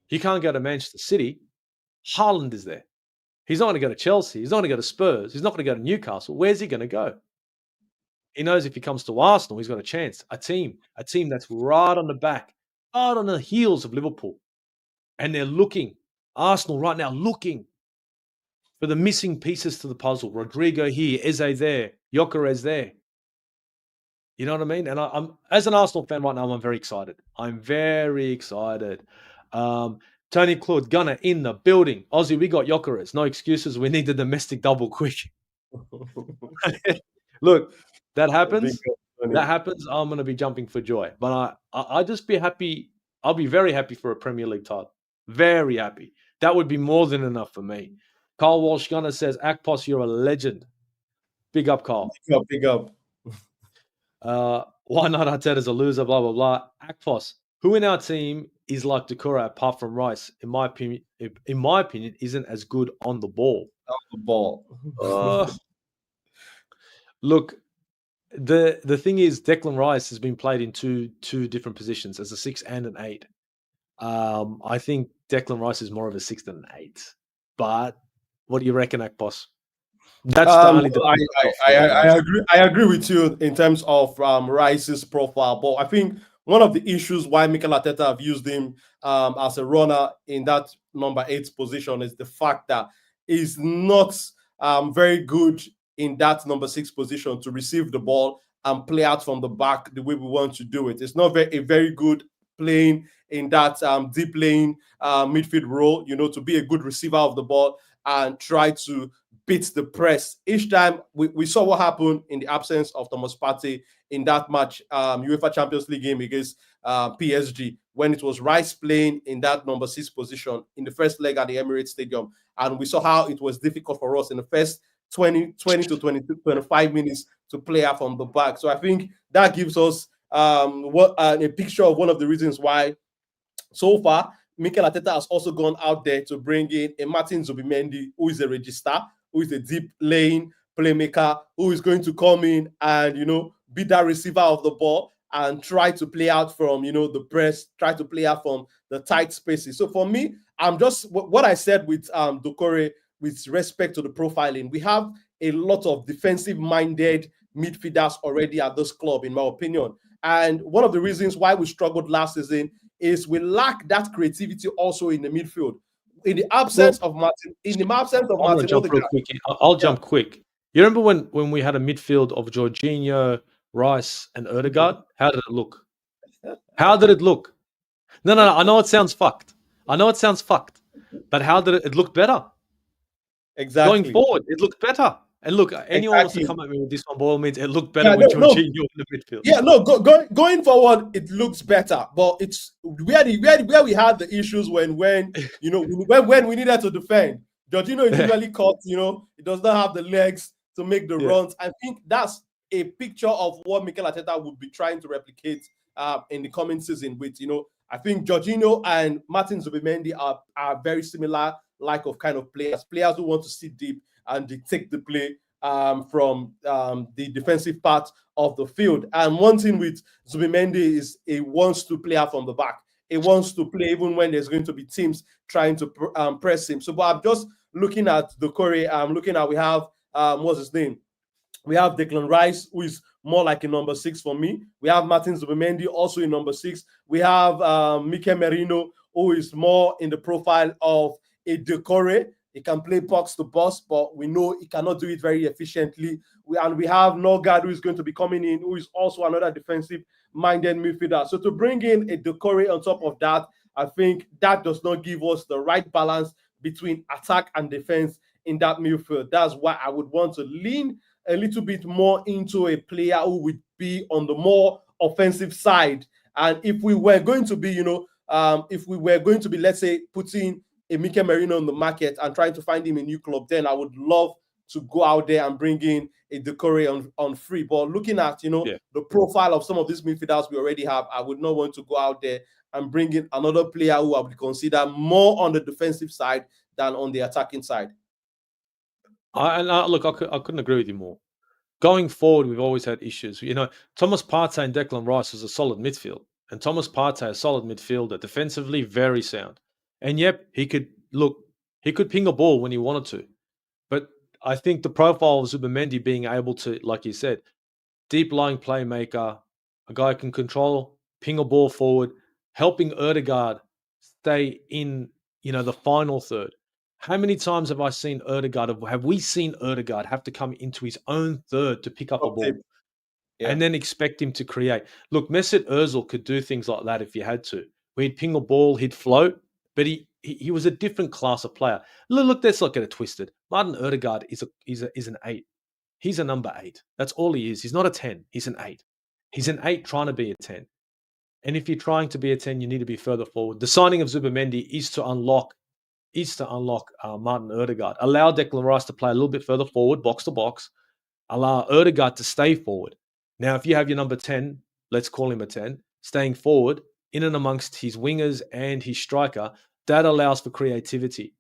He can't go to Manchester City. Haaland is there. He's not going to go to Chelsea. He's not going to go to Spurs. He's not going to go to Newcastle. Where's he going to go? He knows if he comes to Arsenal, he's got a chance. A team that's right on the back, right on the heels of Liverpool. And they're looking, Arsenal right now, looking for the missing pieces to the puzzle. Rodrigo here, Eze there, Gyokeres there. You know what I mean? And I'm as an Arsenal fan right now, I'm very excited. I'm very excited. Tony Claude Gunner in the building. Aussie, we got Gyokeres. No excuses. We need the domestic double quick. Look, that happens. That happens. I'm going to be jumping for joy. But I just be happy. I'll be very happy for a Premier League title. Very happy. That would be more than enough for me. Carl Walsh Gunner says, Akpos, you're a legend. Big up, Carl. Big up. Why not Arteta's a loser, blah, blah, blah. Akpos, who in our team is like Gyokere apart from Rice, in my opinion, isn't as good on the ball. On the ball. Look, the thing is, Declan Rice has been played in two different positions, as a 6 and an 8. I think Declan Rice is more of a 6 than an 8. But what do you reckon, Akpos? That's the only. I agree with you in terms of Rice's profile, but I think one of the issues why Mikel Arteta have used him as a runner in that number 8 position is the fact that he's not very good in that number 6 position to receive the ball and play out from the back the way we want to do it. It's not very good playing in that deep lane midfield role, to be a good receiver of the ball and try to beat the press. Each time we saw what happened in the absence of Thomas Partey in that match, UEFA Champions League game against PSG, when it was Rice playing in that number 6 position in the first leg at the Emirates Stadium. And we saw how it was difficult for us in the first 20 to 25 minutes to play out from the back. So I think that gives us a picture of one of the reasons why so far Mikel Arteta has also gone out there to bring in a Martin Zubimendi, who is a register, who is a deep lane playmaker, who is going to come in and, be that receiver of the ball and try to play out from, the press, try to play out from the tight spaces. So for me, I'm just what I said with Gyokere with respect to the profiling. We have a lot of defensive-minded midfielders already at this club, in my opinion. And one of the reasons why we struggled last season is we lack that creativity also in the midfield. In the absence of Martin, I'll jump quick. You remember when we had a midfield of Jorginho, Rice, and Ødegaard? How did it look? How did it look? No. I know it sounds fucked. But how did it look better? Exactly. Going forward, it looked better. And look, anyone wants to come at me with this one, by all means, it looked better with Jorginho in the midfield. Yeah, no, going forward, it looks better. But it's where we had the issues when we needed to defend. Jorginho is usually caught, he does not have the legs to make the runs. I think that's a picture of what Mikel Arteta would be trying to replicate in the coming season with, I think Jorginho and Martin Zubimendi are very similar of kind of players who want to sit deep and dictate the play from the defensive part of the field. And one thing with Zubimendi is he wants to play out from the back. He wants to play even when there's going to be teams trying to press him. So, but I'm just looking at the Gyokere. I'm looking at, we have, what's his name? We have Declan Rice, who is more like a number 6 for me. We have Martin Zubimendi, also in number 6. We have Mikel Merino, who is more in the profile of a Gyokere. He can play box to box, but we know he cannot do it very efficiently. We have Norgard, who is going to be coming in, who is also another defensive-minded midfielder. So to bring in a Gyokere on top of that, I think that does not give us the right balance between attack and defense in that midfield. That's why I would want to lean a little bit more into a player who would be on the more offensive side. And if we were going to be, let's say, putting a Mikel Merino on the market and trying to find him a new club, then I would love to go out there and bring in a Gyokere on free. But looking at, the profile of some of these midfielders we already have, I would not want to go out there and bring in another player who I would consider more on the defensive side than on the attacking side. Look, I couldn't agree with you more. Going forward, we've always had issues. Thomas Partey and Declan Rice was a solid midfield. And Thomas Partey, a solid midfielder, defensively very sound. And yep, he could ping a ball when he wanted to. But I think the profile of Zubimendi being able to, like you said, deep-lying playmaker, a guy who can control, ping a ball forward, helping Ødegaard stay in, the final third. How many times have we seen Ødegaard have to come into his own third to pick up a ball and then expect him to create? Look, Mesut Ozil could do things like that if he had to. He'd ping a ball, he'd float, but he was a different class of player. Look, let's not get it twisted. Martin Odegaard is an 8. He's a number 8. That's all he is. He's not a 10. He's an 8. He's an 8 trying to be a 10. And if you're trying to be a 10, you need to be further forward. The signing of Zubimendi is to unlock Martin Odegaard. Allow Declan Rice to play a little bit further forward, box to box. Allow Odegaard to stay forward. Now, if you have your number 10, let's call him a 10, staying forward in and amongst his wingers and his striker, that allows for creativity.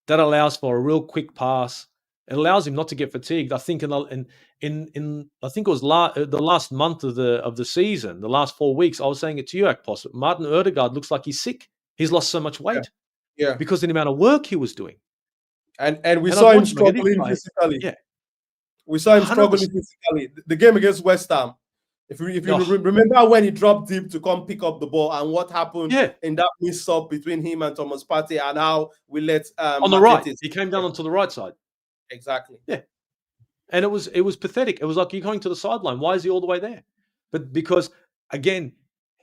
That allows for a real quick pass. It allows him not to get fatigued. I think I think it was the last month of the season, the last 4 weeks, I was saying it to you, Akpos. Martin Odegaard looks like he's sick. He's lost so much weight. Yeah. Because of the amount of work he was doing. And we saw him struggling physically. Yeah. We saw him 100%. Struggling physically. The game against West Ham. If you remember when he dropped deep to come pick up the ball and what happened in that mix-up between him and Thomas Partey and how we let on the right. He came down onto the right side. Exactly. Yeah. And it was pathetic. It was like, you're going to the sideline. Why is he all the way there? But because, again,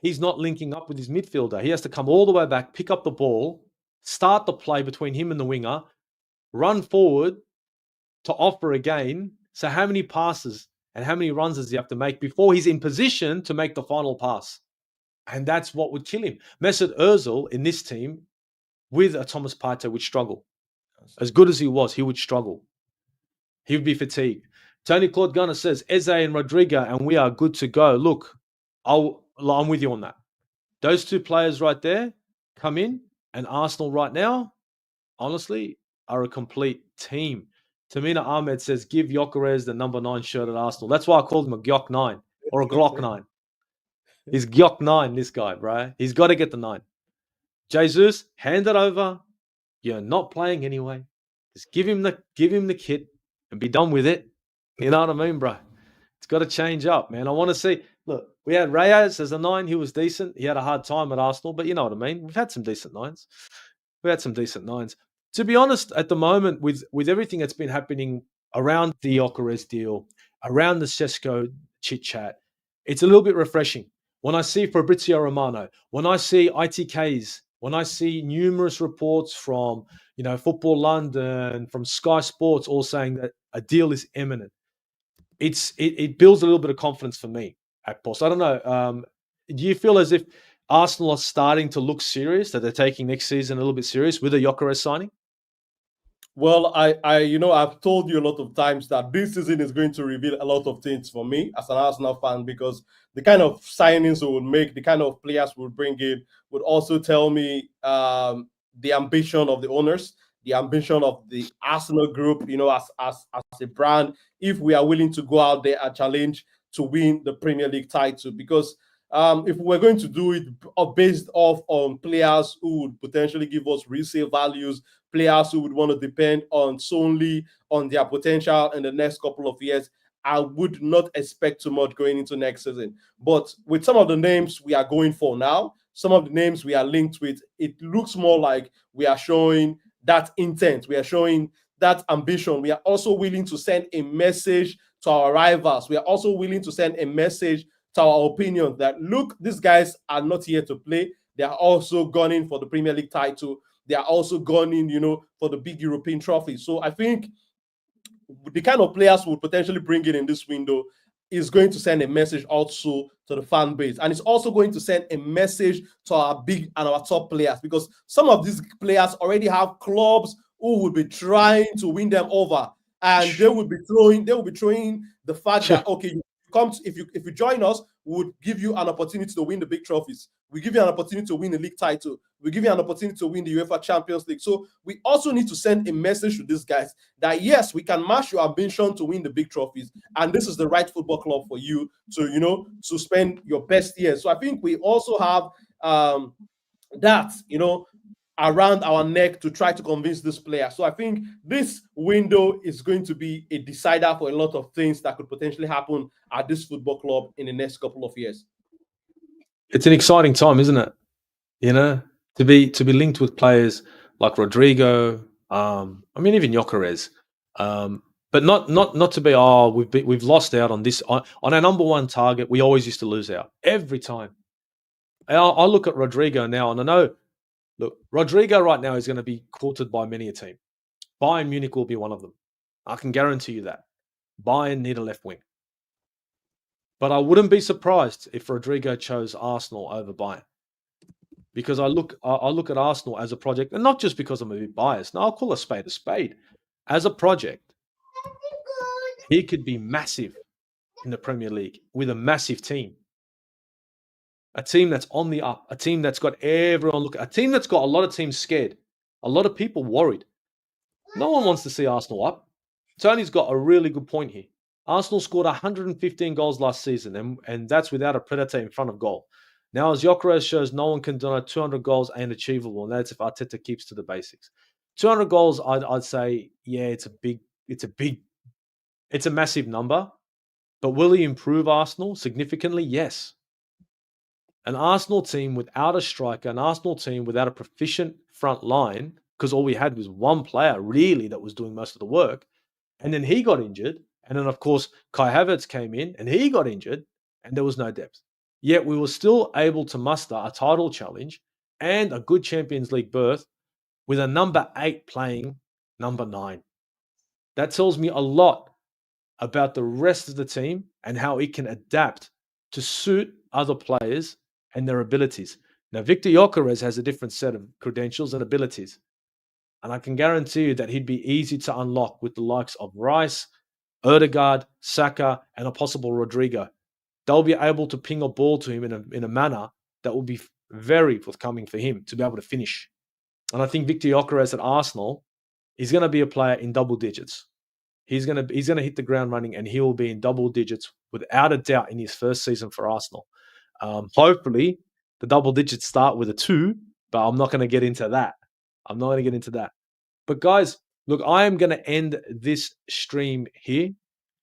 he's not linking up with his midfielder. He has to come all the way back, pick up the ball, start the play between him and the winger, run forward to offer again. So how many passes and how many runs does he have to make before he's in position to make the final pass? And that's what would kill him. Mesut Ozil in this team with a Thomas Partey would struggle. As good as he was, he would struggle. He would be fatigued. Tony Claude Gunner says, Eze and Rodrigo, and we are good to go. Look, I'm with you on that. Those two players right there come in, and Arsenal right now, honestly, are a complete team. Tamina Ahmed says, give Gyokeres the number 9 shirt at Arsenal. That's why I called him a Gyok 9 or a Glock 9. He's Gyok 9, this guy, bro. He's got to get the 9. Jesus, hand it over. You're not playing anyway. Just give him the kit and be done with it. You know what I mean, bro? It's got to change up, man. I want to see. Look, we had Reyes as a 9. He was decent. He had a hard time at Arsenal, but you know what I mean. We've had some decent 9s. To be honest, at the moment, with everything that's been happening around the Gyokeres deal, around the Sesko chit-chat, it's a little bit refreshing. When I see Fabrizio Romano, when I see ITKs, when I see numerous reports from, Football London, from Sky Sports, all saying that a deal is imminent, it builds a little bit of confidence for me, Akpos. I don't know. Do you feel as if Arsenal are starting to look serious, that they're taking next season a little bit serious with a Gyokeres signing? Well, I've told you a lot of times that this season is going to reveal a lot of things for me as an Arsenal fan, because the kind of signings we would make, the kind of players we would bring in, would also tell me the ambition of the owners, the ambition of the Arsenal group, as a brand, if we are willing to go out there and challenge to win the Premier League title. Because if we're going to do it based off on players who would potentially give us resale values, players who would want to depend solely on their potential in the next couple of years, I would not expect too much going into next season. But with some of the names we are going for now, some of the names we are linked with, it looks more like we are showing that intent. We are showing that ambition. We are also willing to send a message to our rivals. We are also willing to send a message to our opinion that, look, these guys are not here to play. They are also gunning for the Premier League title. They are also gunning, for the big European trophy. So I think the kind of players we'll potentially bring in this window is going to send a message also to the fan base. And it's also going to send a message to our big and our top players, because some of these players already have clubs who will be trying to win them over. And they will be throwing the fact that, okay, if you join us, we would give you an opportunity to win the big trophies. We give you an opportunity to win the league title. We give you an opportunity to win the UEFA Champions League. So we also need to send a message to these guys that, yes, we can match your ambition to win the big trophies, and this is the right football club for you to, to spend your best years. So I think we also have that, around our neck to try to convince this player. So I think this window is going to be a decider for a lot of things that could potentially happen at this football club in the next couple of years. It's an exciting time, isn't it? To be linked with players like Rodrigo, even Gyokeres, but not to be, we've lost out on this on our number one target. We always used to lose out every time. I look at Rodrigo now, and I know Look, Rodrigo right now is going to be courted by many a team. Bayern Munich will be one of them. I can guarantee you that. Bayern need a left wing. But I wouldn't be surprised if Rodrigo chose Arsenal over Bayern. Because I look at Arsenal as a project, and not just because I'm a bit biased. No, I'll call a spade a spade. As a project, he could be massive in the Premier League with a massive team. A team that's on the up, a team that's got everyone looking, a team that's got a lot of teams scared, a lot of people worried. No one wants to see Arsenal up. Tony's got a really good point here. Arsenal scored 115 goals last season, and that's without a predator in front of goal. Now, as Gyokeres shows, no one can deny 200 goals ain't achievable, and that's if Arteta keeps to the basics. 200 goals, I'd say, yeah, it's a massive number. But will he improve Arsenal significantly? Yes. An Arsenal team without a striker, an Arsenal team without a proficient front line, because all we had was one player really that was doing most of the work, and then he got injured, and then of course Kai Havertz came in and he got injured, and there was no depth. Yet we were still able to muster a title challenge and a good Champions League berth with a number 8 playing number 9. That tells me a lot about the rest of the team and how it can adapt to suit other players and their abilities. Now, Viktor Gyökeres has a different set of credentials and abilities. And I can guarantee you that he'd be easy to unlock with the likes of Rice, Odegaard, Saka, and a possible Rodrigo. They'll be able to ping a ball to him in a manner that will be very forthcoming for him to be able to finish. And I think Viktor Gyökeres at Arsenal is going to be a player in double digits. He's going to hit the ground running, and he will be in double digits without a doubt in his first season for Arsenal. Hopefully, the double digits start with a 2, but I'm not going to get into that. But guys, look, I am going to end this stream here.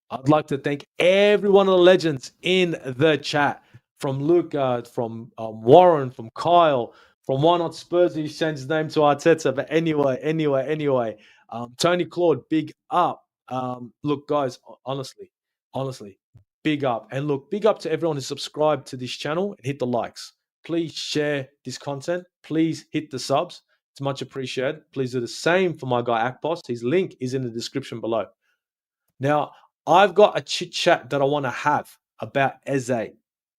I'd like to thank every one of the legends in the chat, from Luca, from Warren, from Kyle, from Why Not Spurs. He changed his name to Arteta. But anyway, Tony Claude, big up. Look, guys, honestly, big up. And look, big up to everyone who subscribed to this channel and hit the likes. Please share this content. Please hit the subs. It's much appreciated. Please do the same for my guy Akpos. His link is in the description below. Now, I've got a chit chat that I want to have about Eze,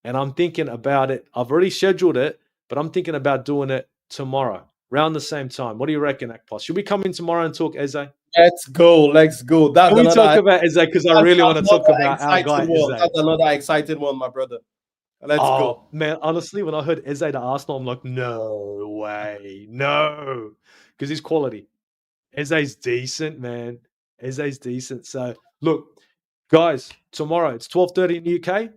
and I'm thinking about it. I've already scheduled it, but I'm thinking about doing it tomorrow, around the same time. What do you reckon, Akpos? Should we come in tomorrow and talk Eze? Let's go. Can we talk about Eze? Because I really want to talk about our guy Eze. That's another exciting one, my brother. Let's go. Man, honestly, when I heard Eze to Arsenal, I'm like, no way, no. Because he's quality. Eze's decent, man. Eze's decent. So, look, guys, tomorrow, it's 12:30 in the UK,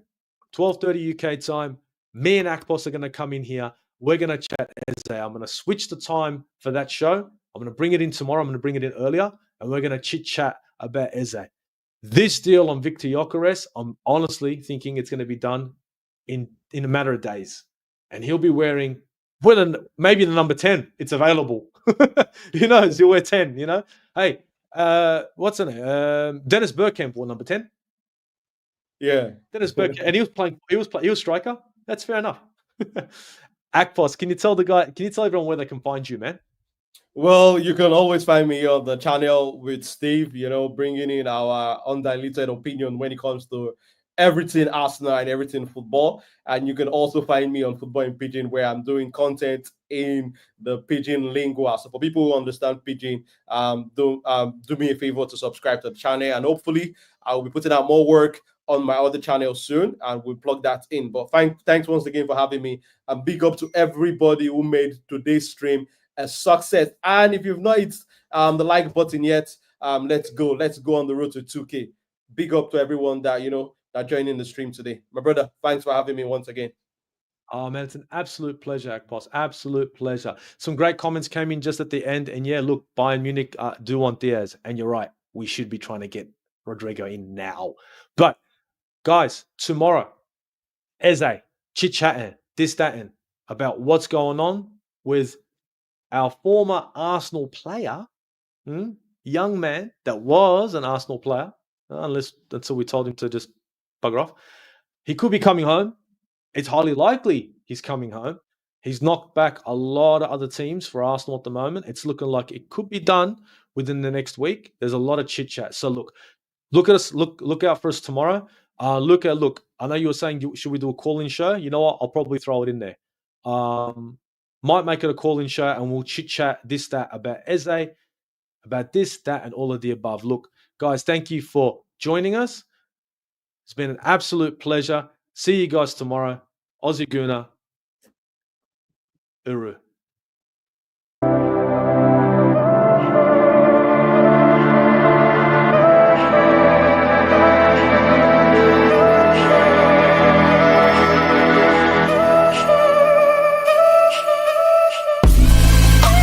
12:30 UK time. Me and Akpos are going to come in here. We're going to chat Eze. I'm going to switch the time for that show. I'm going to bring it in tomorrow. I'm going to bring it in earlier, and we're going to chit-chat about Eze. This deal on Viktor Gyökeres, I'm honestly thinking it's going to be done in a matter of days. And he'll be wearing, maybe the number 10. It's available. Who knows? He'll wear 10, you know? Hey, what's in it? Dennis Bergkamp wore number 10. Yeah. Dennis Bergkamp. And he was striker. That's fair enough. Akpos, can you tell everyone where they can find you, man? Well, you can always find me on the channel with Steve, bringing in our undiluted opinion when it comes to everything Arsenal and everything football. And you can also find me on Football in Pidgin, where I'm doing content in the Pidgin lingua. So for people who understand Pidgin, do me a favor to subscribe to the channel, and hopefully I'll be putting out more work on my other channel soon, and we'll plug that in. But thanks once again for having me, and big up to everybody who made today's stream a success. And if you've not hit the like button yet, let's go on the road to 2K. Big up to everyone that that joined in the stream today. My brother, thanks for having me once again. Oh man, it's an absolute pleasure, Akpos. Absolute pleasure. Some great comments came in just at the end, and yeah, look, Bayern Munich do want Diaz, and you're right. We should be trying to get Rodrigo in now. But guys, tomorrow, Eze, chit-chatting, this-thatting about what's going on with our former Arsenal player, young man that was an Arsenal player, until we told him to just bugger off. He could be coming home. It's highly likely he's coming home. He's knocked back a lot of other teams for Arsenal at the moment. It's looking like it could be done within the next week. There's a lot of chit chat. So look at us. Look out for us tomorrow. Look. I know you were saying, should we do a call-in show? You know what? I'll probably throw it in there. Might make it a call-in show, and we'll chit chat this, that about Eze, about this, that, and all of the above. Look, guys, thank you for joining us. It's been an absolute pleasure. See you guys tomorrow. Aussie Guna. Uru.